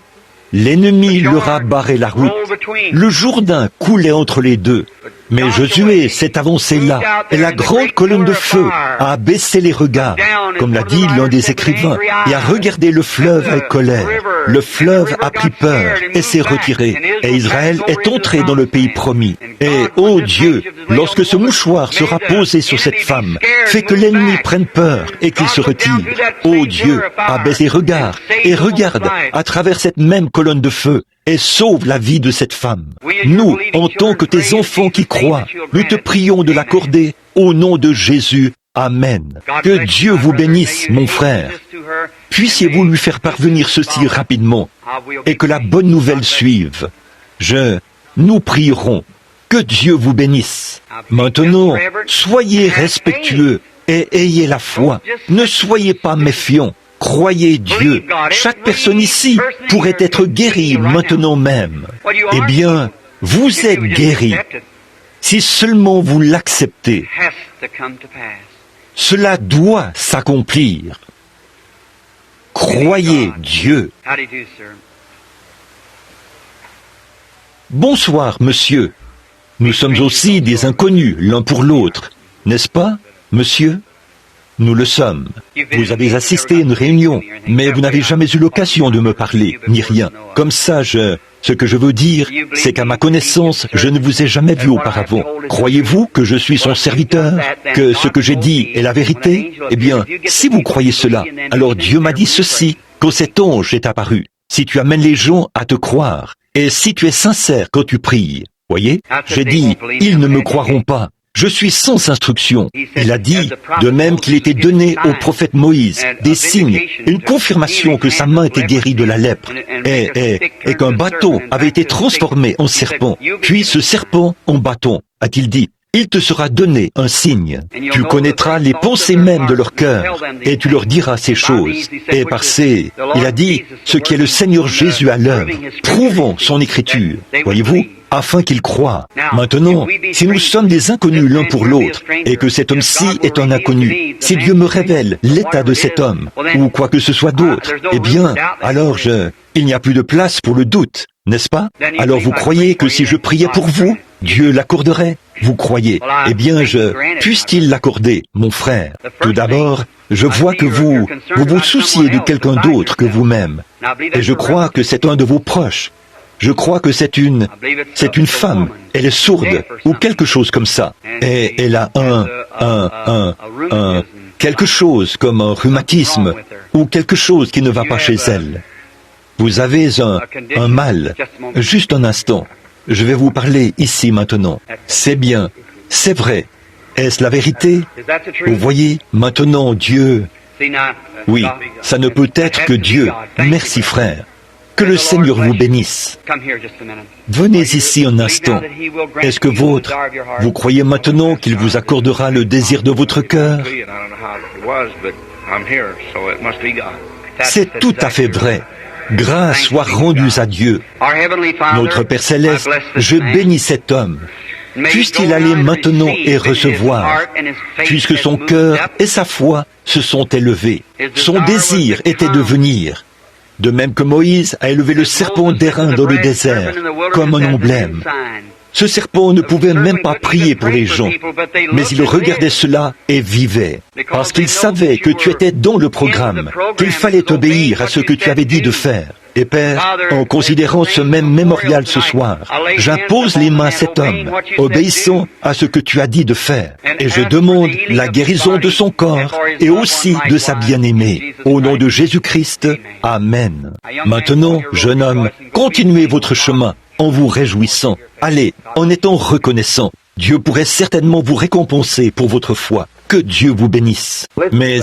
l'ennemi leur a barré la route. Le Jourdain coulait entre les deux. Mais Josué s'est avancé là, et la grande colonne de feu a abaissé les regards, comme l'a dit l'un des écrivains, et a regardé le fleuve avec colère. Le fleuve a pris peur et s'est retiré, et Israël est entré dans le pays promis. Et, ô Dieu, lorsque ce mouchoir sera posé sur cette femme, fais que l'ennemi prenne peur et qu'il se retire. Ô Dieu, abaisse les regards et regarde à travers cette même colonne de feu, et sauve la vie de cette femme. Nous, en tant que tes enfants qui croient, nous te prions de l'accorder au nom de Jésus. Amen. Que Dieu vous bénisse, mon frère. Puissiez-vous lui faire parvenir ceci rapidement, et que la bonne nouvelle suive. Nous prierons. Que Dieu vous bénisse. Maintenant, soyez respectueux et ayez la foi. Ne soyez pas méfiants. Croyez Dieu. Chaque personne ici pourrait être guérie maintenant même. Eh bien, vous êtes guéris. Si seulement vous l'acceptez, cela doit s'accomplir. Croyez Dieu. Bonsoir, monsieur. Nous sommes aussi des inconnus l'un pour l'autre, n'est-ce pas, monsieur? Nous le sommes. Vous avez assisté à une réunion, mais vous n'avez jamais eu l'occasion de me parler, ni rien. Comme ça, ce que je veux dire, c'est qu'à ma connaissance, je ne vous ai jamais vu auparavant. Croyez-vous que je suis son serviteur, que ce que j'ai dit est la vérité? Eh bien, si vous croyez cela, alors Dieu m'a dit ceci, quand cet ange est apparu. Si tu amènes les gens à te croire, et si tu es sincère quand tu pries, voyez, j'ai dit, ils ne me croiront pas. Je suis sans instruction. Il a dit, de même qu'il était donné au prophète Moïse, des signes, une confirmation que sa main était guérie de la lèpre, et qu'un bâton avait été transformé en serpent, puis ce serpent en bâton, a-t-il dit. Il te sera donné un signe. Tu connaîtras les pensées mêmes de leur cœur, et tu leur diras ces choses. Et il a dit, ce qui est le Seigneur Jésus à l'œuvre, prouvons son écriture, voyez-vous, afin qu'ils croient. Maintenant, si nous sommes des inconnus l'un pour l'autre, et que cet homme-ci est un inconnu, si Dieu me révèle l'état de cet homme, ou quoi que ce soit d'autre, eh bien, alors il n'y a plus de place pour le doute, n'est-ce pas? Alors vous croyez que si je priais pour vous, Dieu l'accorderait? Vous croyez? Eh bien, puisse-t-il l'accorder, mon frère? Tout d'abord, je vois que vous vous souciez de quelqu'un d'autre que vous-même. Et je crois que c'est un de vos proches. Je crois que c'est une femme. Elle est sourde, ou quelque chose comme ça. Et elle a quelque chose comme un rhumatisme, ou quelque chose qui ne va pas chez elle. Vous avez un mal. Juste un instant. Je vais vous parler ici maintenant. C'est bien. C'est vrai. Est-ce la vérité? Vous voyez, maintenant Dieu... Oui, ça ne peut être que Dieu. Merci frère. Que le Seigneur vous bénisse. Venez ici un instant. Est-ce que vous croyez maintenant qu'il vous accordera le désir de votre cœur? C'est tout à fait vrai. Grâce soit rendue à Dieu. Notre Père Céleste, je bénis cet homme. Puisse-t-il aller maintenant et recevoir, puisque son cœur et sa foi se sont élevés. Son désir était de venir. De même que Moïse a élevé le serpent d'airain dans le désert, comme un emblème. Ce serpent ne pouvait même pas prier pour les gens, mais il regardait cela et vivait, parce qu'il savait que tu étais dans le programme, qu'il fallait obéir à ce que tu avais dit de faire. Et Père, en considérant ce même mémorial ce soir, j'impose les mains à cet homme, obéissant à ce que tu as dit de faire, et je demande la guérison de son corps et aussi de sa bien-aimée. Au nom de Jésus-Christ, Amen. Maintenant, jeune homme, continuez votre chemin en vous réjouissant. Allez, en étant reconnaissant. Dieu pourrait certainement vous récompenser pour votre foi. Que Dieu vous bénisse. Mais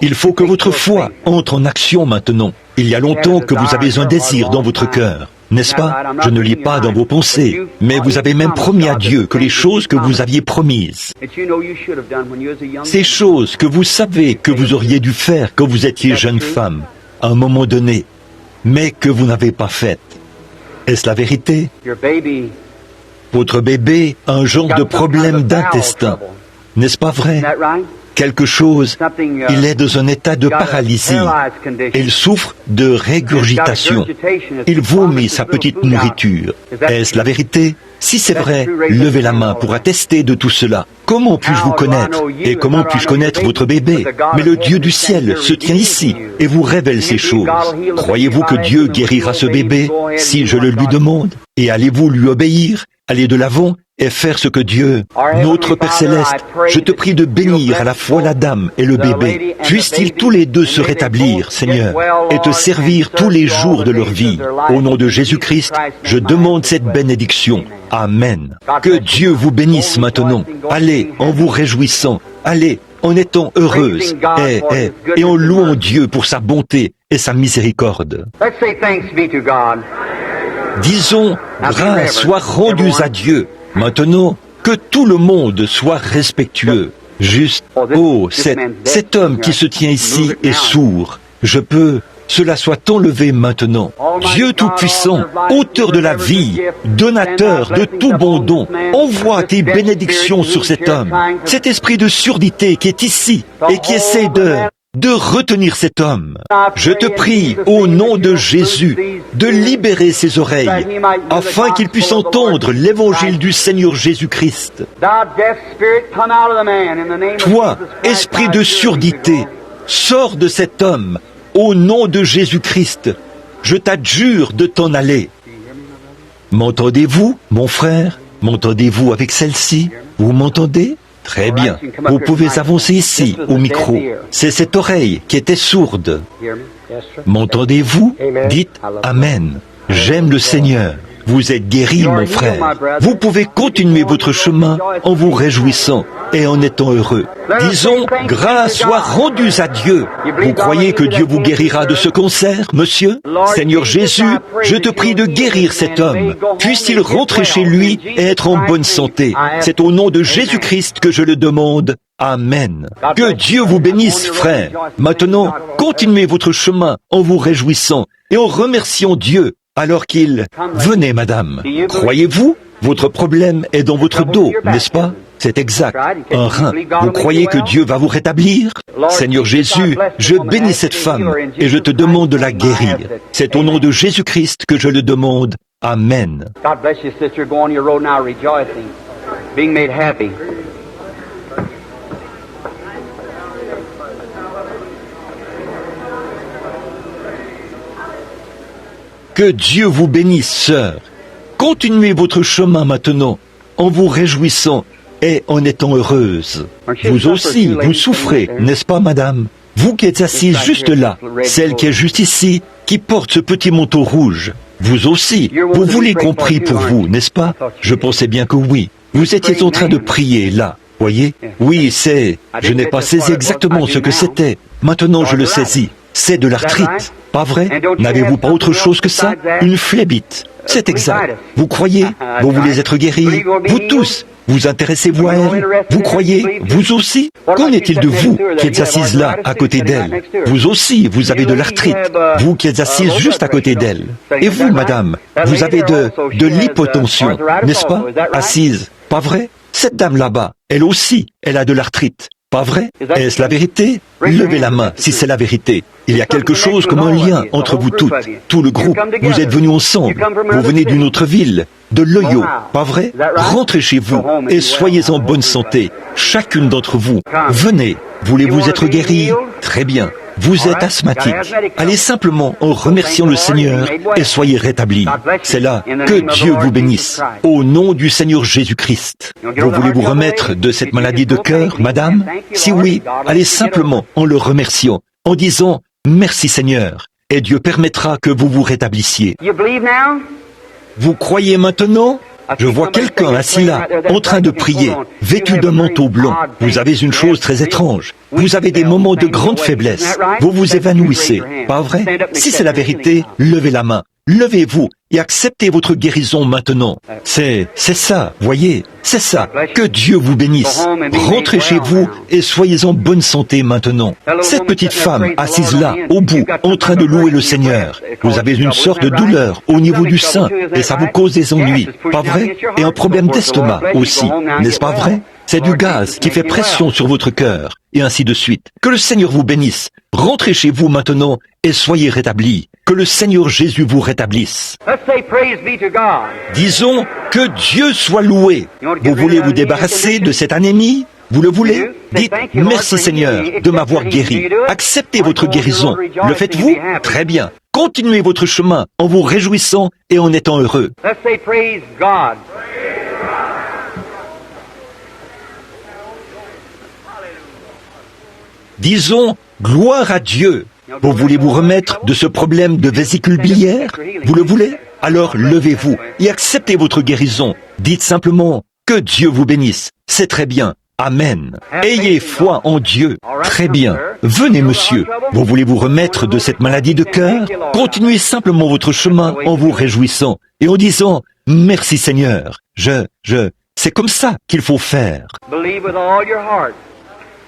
il faut que votre foi entre en action maintenant. Il y a longtemps que vous avez un désir dans votre cœur. N'est-ce pas? Je ne lis pas dans vos pensées, mais vous avez même promis à Dieu que les choses que vous aviez promises, ces choses que vous savez que vous auriez dû faire quand vous étiez jeune femme, à un moment donné, mais que vous n'avez pas faites. Est-ce la vérité? Votre bébé a un genre de problème d'intestin. N'est-ce pas vrai? Quelque chose, il est dans un état de paralysie. Il souffre de régurgitation. Il vomit sa petite nourriture. Est-ce la vérité? Si c'est vrai, levez la main pour attester de tout cela. Comment puis-je vous connaître? Et comment puis-je connaître votre bébé? Mais le Dieu du ciel se tient ici et vous révèle ces choses. Croyez-vous que Dieu guérira ce bébé si je le lui demande? Et allez-vous lui obéir? Allez de l'avant et faire ce que Dieu, notre Père Céleste, je te prie de bénir à la fois la dame et le bébé. Puissent-ils tous les deux se rétablir, Seigneur, et te servir tous les jours de leur vie. Au nom de Jésus-Christ, je demande cette bénédiction. Amen. Que Dieu vous bénisse maintenant. Allez en vous réjouissant. Allez en étant heureuse et en louant Dieu pour sa bonté et sa miséricorde. Disons, grâce soit rendue à Dieu. Maintenant, que tout le monde soit respectueux. Juste, oh, cet homme qui se tient ici est sourd. Cela soit enlevé maintenant. Dieu Tout-Puissant, auteur de la vie, donateur de tout bon don, envoie tes bénédictions sur cet homme. Cet esprit de surdité qui est ici et qui essaie de retenir cet homme. Je te prie, au nom de Jésus, de libérer ses oreilles, afin qu'il puisse entendre l'évangile du Seigneur Jésus-Christ. Toi, esprit de surdité, sors de cet homme, au nom de Jésus-Christ. Je t'adjure de t'en aller. M'entendez-vous, mon frère? M'entendez-vous avec celle-ci? Vous m'entendez? Très bien. Vous pouvez avancer ici, au micro. C'est cette oreille qui était sourde. M'entendez-vous? Dites Amen. J'aime le Seigneur. Vous êtes guéri, mon frère. Vous pouvez continuer votre chemin en vous réjouissant et en étant heureux. Disons, grâce soit rendue à Dieu. Vous croyez que Dieu vous guérira de ce cancer, monsieur? Seigneur Jésus, je te prie de guérir cet homme. Puisse-t-il rentrer chez lui et être en bonne santé. C'est au nom de Jésus-Christ que je le demande. Amen. Que Dieu vous bénisse, frère. Maintenant, continuez votre chemin en vous réjouissant et en remerciant Dieu alors qu'il... Venez, madame. Croyez-vous? Votre problème est dans votre dos, n'est-ce pas? C'est exact. Un rein. Vous croyez que Dieu va vous rétablir? Seigneur Jésus, je bénis cette femme et je te demande de la guérir. C'est au nom de Jésus-Christ que je le demande. Amen. God bless you, sister. Go on your road now rejoicing, being made happy. Que Dieu vous bénisse, sœur. Continuez votre chemin maintenant, en vous réjouissant et en étant heureuse. Vous aussi, vous souffrez, n'est-ce pas, madame? Vous qui êtes assise juste là, celle qui est juste ici, qui porte ce petit manteau rouge. Vous aussi, vous voulez qu'on prie pour vous, n'est-ce pas? Je pensais bien que oui. Vous étiez en train de prier, là. Voyez? Oui, je n'ai pas saisi exactement ce que c'était. Maintenant, je le saisis. C'est de l'arthrite, pas vrai? N'avez-vous pas autre chose que ça? Une phlébite. C'est exact. Vous croyez? Vous voulez être guéri? Vous tous? Vous intéressez-vous à elle? Vous croyez? Vous aussi? Qu'en est-il de vous qui êtes assise là, à côté d'elle? Vous aussi, vous avez de l'arthrite. Vous qui êtes assise juste à côté d'elle. Et vous, madame, vous avez de l'hypotension, n'est-ce pas? Assise. Pas vrai? Cette dame là-bas, elle aussi, elle a de l'arthrite. Pas vrai? Est-ce la vérité? Levez la main si c'est la vérité. Il y a quelque chose comme un lien entre vous toutes, tout le groupe. Vous êtes venus ensemble. Vous venez d'une autre ville, de l'Ohio. Pas vrai? Rentrez chez vous et soyez en bonne santé. Chacune d'entre vous. Venez. Voulez-vous être guéri? Très bien. Vous êtes asthmatique. Allez simplement en remerciant le Seigneur et soyez rétablis. C'est là. Que Dieu vous bénisse. Au nom du Seigneur Jésus-Christ. Vous voulez vous remettre de cette maladie de cœur, madame? Si oui, allez simplement en le remerciant, en disant « Merci Seigneur » et Dieu permettra que vous vous rétablissiez. Vous croyez maintenant? Je vois quelqu'un assis là, en train de prier, vêtu d'un manteau blanc. Vous avez une chose très étrange. Vous avez des moments de grande faiblesse. Vous vous évanouissez. Pas vrai? Si c'est la vérité, levez la main. Levez-vous et acceptez votre guérison maintenant. C'est ça, voyez, c'est ça. Que Dieu vous bénisse. Rentrez chez vous et soyez en bonne santé maintenant. Cette petite femme assise là, au bout, en train de louer le Seigneur. Vous avez une sorte de douleur au niveau du sein et ça vous cause des ennuis. Pas vrai? Et un problème d'estomac aussi. N'est-ce pas vrai? C'est du gaz qui fait pression sur votre cœur, et ainsi de suite. Que le Seigneur vous bénisse. Rentrez chez vous maintenant et soyez rétablis. Que le Seigneur Jésus vous rétablisse. Disons que Dieu soit loué. Vous voulez vous débarrasser de cette anémie? Vous le voulez? Dites « Merci Seigneur de m'avoir guéri ». Acceptez votre guérison. Le faites-vous? Très bien. Continuez votre chemin en vous réjouissant et en étant heureux. Disons « Gloire à Dieu ». Vous voulez vous remettre de ce problème de vésicule biliaire? Vous le voulez? Alors levez-vous et acceptez votre guérison. Dites simplement « Que Dieu vous bénisse ». C'est très bien. Amen. Ayez foi en Dieu. Très bien. Venez, monsieur. Vous voulez vous remettre de cette maladie de cœur? Continuez simplement votre chemin en vous réjouissant et en disant « Merci Seigneur. C'est comme ça qu'il faut faire. »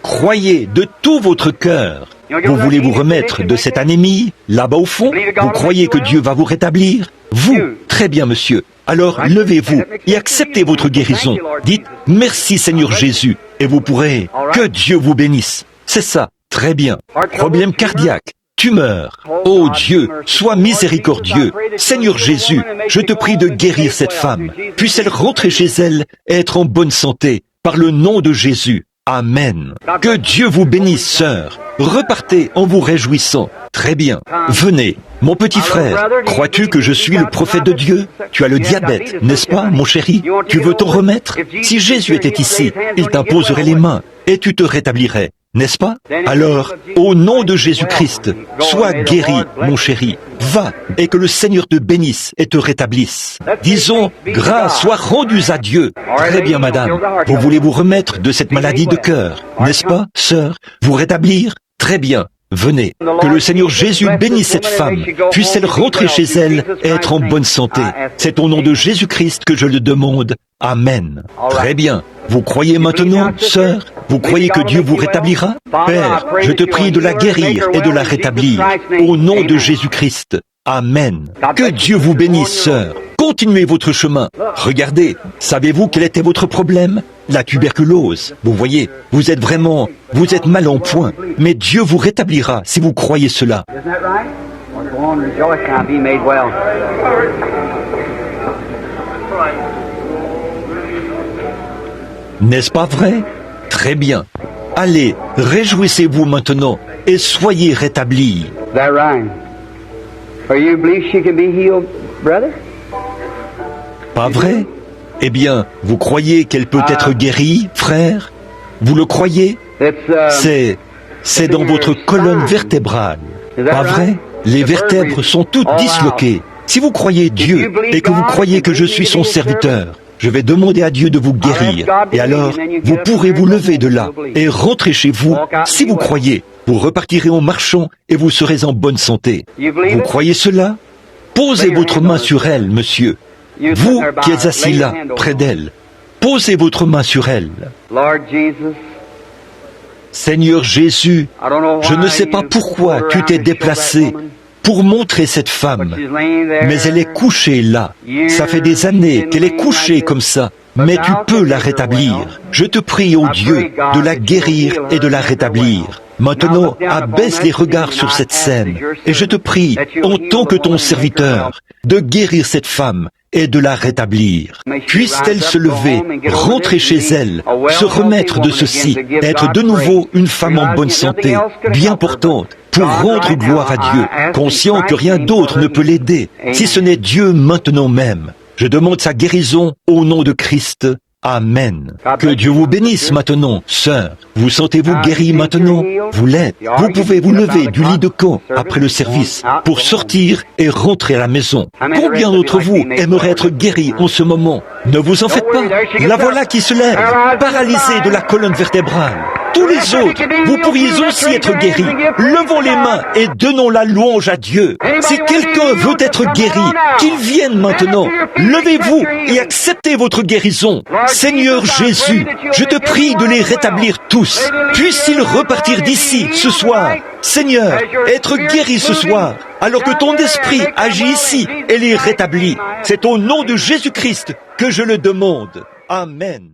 Croyez de tout votre cœur. Vous voulez vous remettre de cette anémie, là-bas au fond? Vous croyez que Dieu va vous rétablir? Vous? Très bien, monsieur. Alors, levez-vous et acceptez votre guérison. Dites « Merci Seigneur Jésus » et vous pourrez « Que Dieu vous bénisse ». C'est ça. Très bien. Problème cardiaque, tumeur. Oh Dieu, sois miséricordieux. Seigneur Jésus, je te prie de guérir cette femme. Puisse-elle rentrer chez elle et être en bonne santé, par le nom de Jésus. Amen. Que Dieu vous bénisse, sœur. Repartez en vous réjouissant. Très bien. Venez. Mon petit frère, crois-tu que je suis le prophète de Dieu? Tu as le diabète, n'est-ce pas, mon chéri? Tu veux t'en remettre? Si Jésus était ici, il t'imposerait les mains et tu te rétablirais, n'est-ce pas? Alors, au nom de Jésus-Christ, sois guéri, mon chéri. Va, et que le Seigneur te bénisse et te rétablisse. Disons, grâce soit rendue à Dieu. Très bien, madame. Vous voulez vous remettre de cette maladie de cœur, n'est-ce pas, sœur? Vous rétablir? Très bien. Venez. Que le Seigneur Jésus bénisse cette femme. Puisse-elle rentrer chez elle et être en bonne santé. C'est au nom de Jésus-Christ que je le demande. Amen. Très bien. Vous croyez maintenant, sœur? Vous croyez que Dieu vous rétablira? Père, je te prie de la guérir et de la rétablir. Au nom de Jésus-Christ. Amen. Que Dieu vous bénisse, sœur. Continuez votre chemin. Regardez, savez-vous quel était votre problème? La tuberculose. Vous voyez, vous êtes mal en point. Mais Dieu vous rétablira si vous croyez cela. N'est-ce pas vrai? Très bien. Allez, réjouissez-vous maintenant et soyez rétablis. Pas vrai? Eh bien, vous croyez qu'elle peut être guérie, frère? Vous le croyez? C'est dans votre colonne vertébrale. Pas vrai? Les vertèbres sont toutes disloquées. Si vous croyez Dieu et que vous croyez que je suis son serviteur, je vais demander à Dieu de vous guérir. Et alors, vous pourrez vous lever de là et rentrer chez vous si vous croyez. Vous repartirez en marchant et vous serez en bonne santé. Vous croyez cela? Posez votre main sur elle, monsieur. Vous qui êtes assis là, près d'elle, posez votre main sur elle. Seigneur Jésus, je ne sais pas pourquoi tu t'es déplacé pour montrer cette femme, mais elle est couchée là. Ça fait des années qu'elle est couchée comme ça, mais tu peux la rétablir. Je te prie, ô Dieu, de la guérir et de la rétablir. Maintenant, abaisse les regards sur cette scène, et je te prie, en tant que ton serviteur, de guérir cette femme et de la rétablir. Puisse-t-elle se lever, rentrer chez elle, se remettre de ceci, être de nouveau une femme en bonne santé, bien portante, pour rendre gloire à Dieu, conscient que rien d'autre ne peut l'aider, si ce n'est Dieu maintenant même. Je demande sa guérison au nom de Christ. Amen. Que Dieu vous bénisse maintenant, sœur. Vous sentez-vous guérie maintenant? Vous l'êtes. Vous pouvez vous lever du lit de camp après le service pour sortir et rentrer à la maison. Combien d'entre vous aimeraient être guéris en ce moment? Ne vous en faites pas. La voilà qui se lève, paralysée de la colonne vertébrale. Tous les autres, vous pourriez aussi être guéris. Levons les mains et donnons la louange à Dieu. Si quelqu'un veut être guéri, qu'il vienne maintenant. Levez-vous et acceptez votre guérison. Seigneur Jésus, je te prie de les rétablir tous. Puissent-ils repartir d'ici ce soir? Seigneur, être guéris ce soir, alors que ton esprit agit ici et les rétablit. C'est au nom de Jésus-Christ que je le demande. Amen.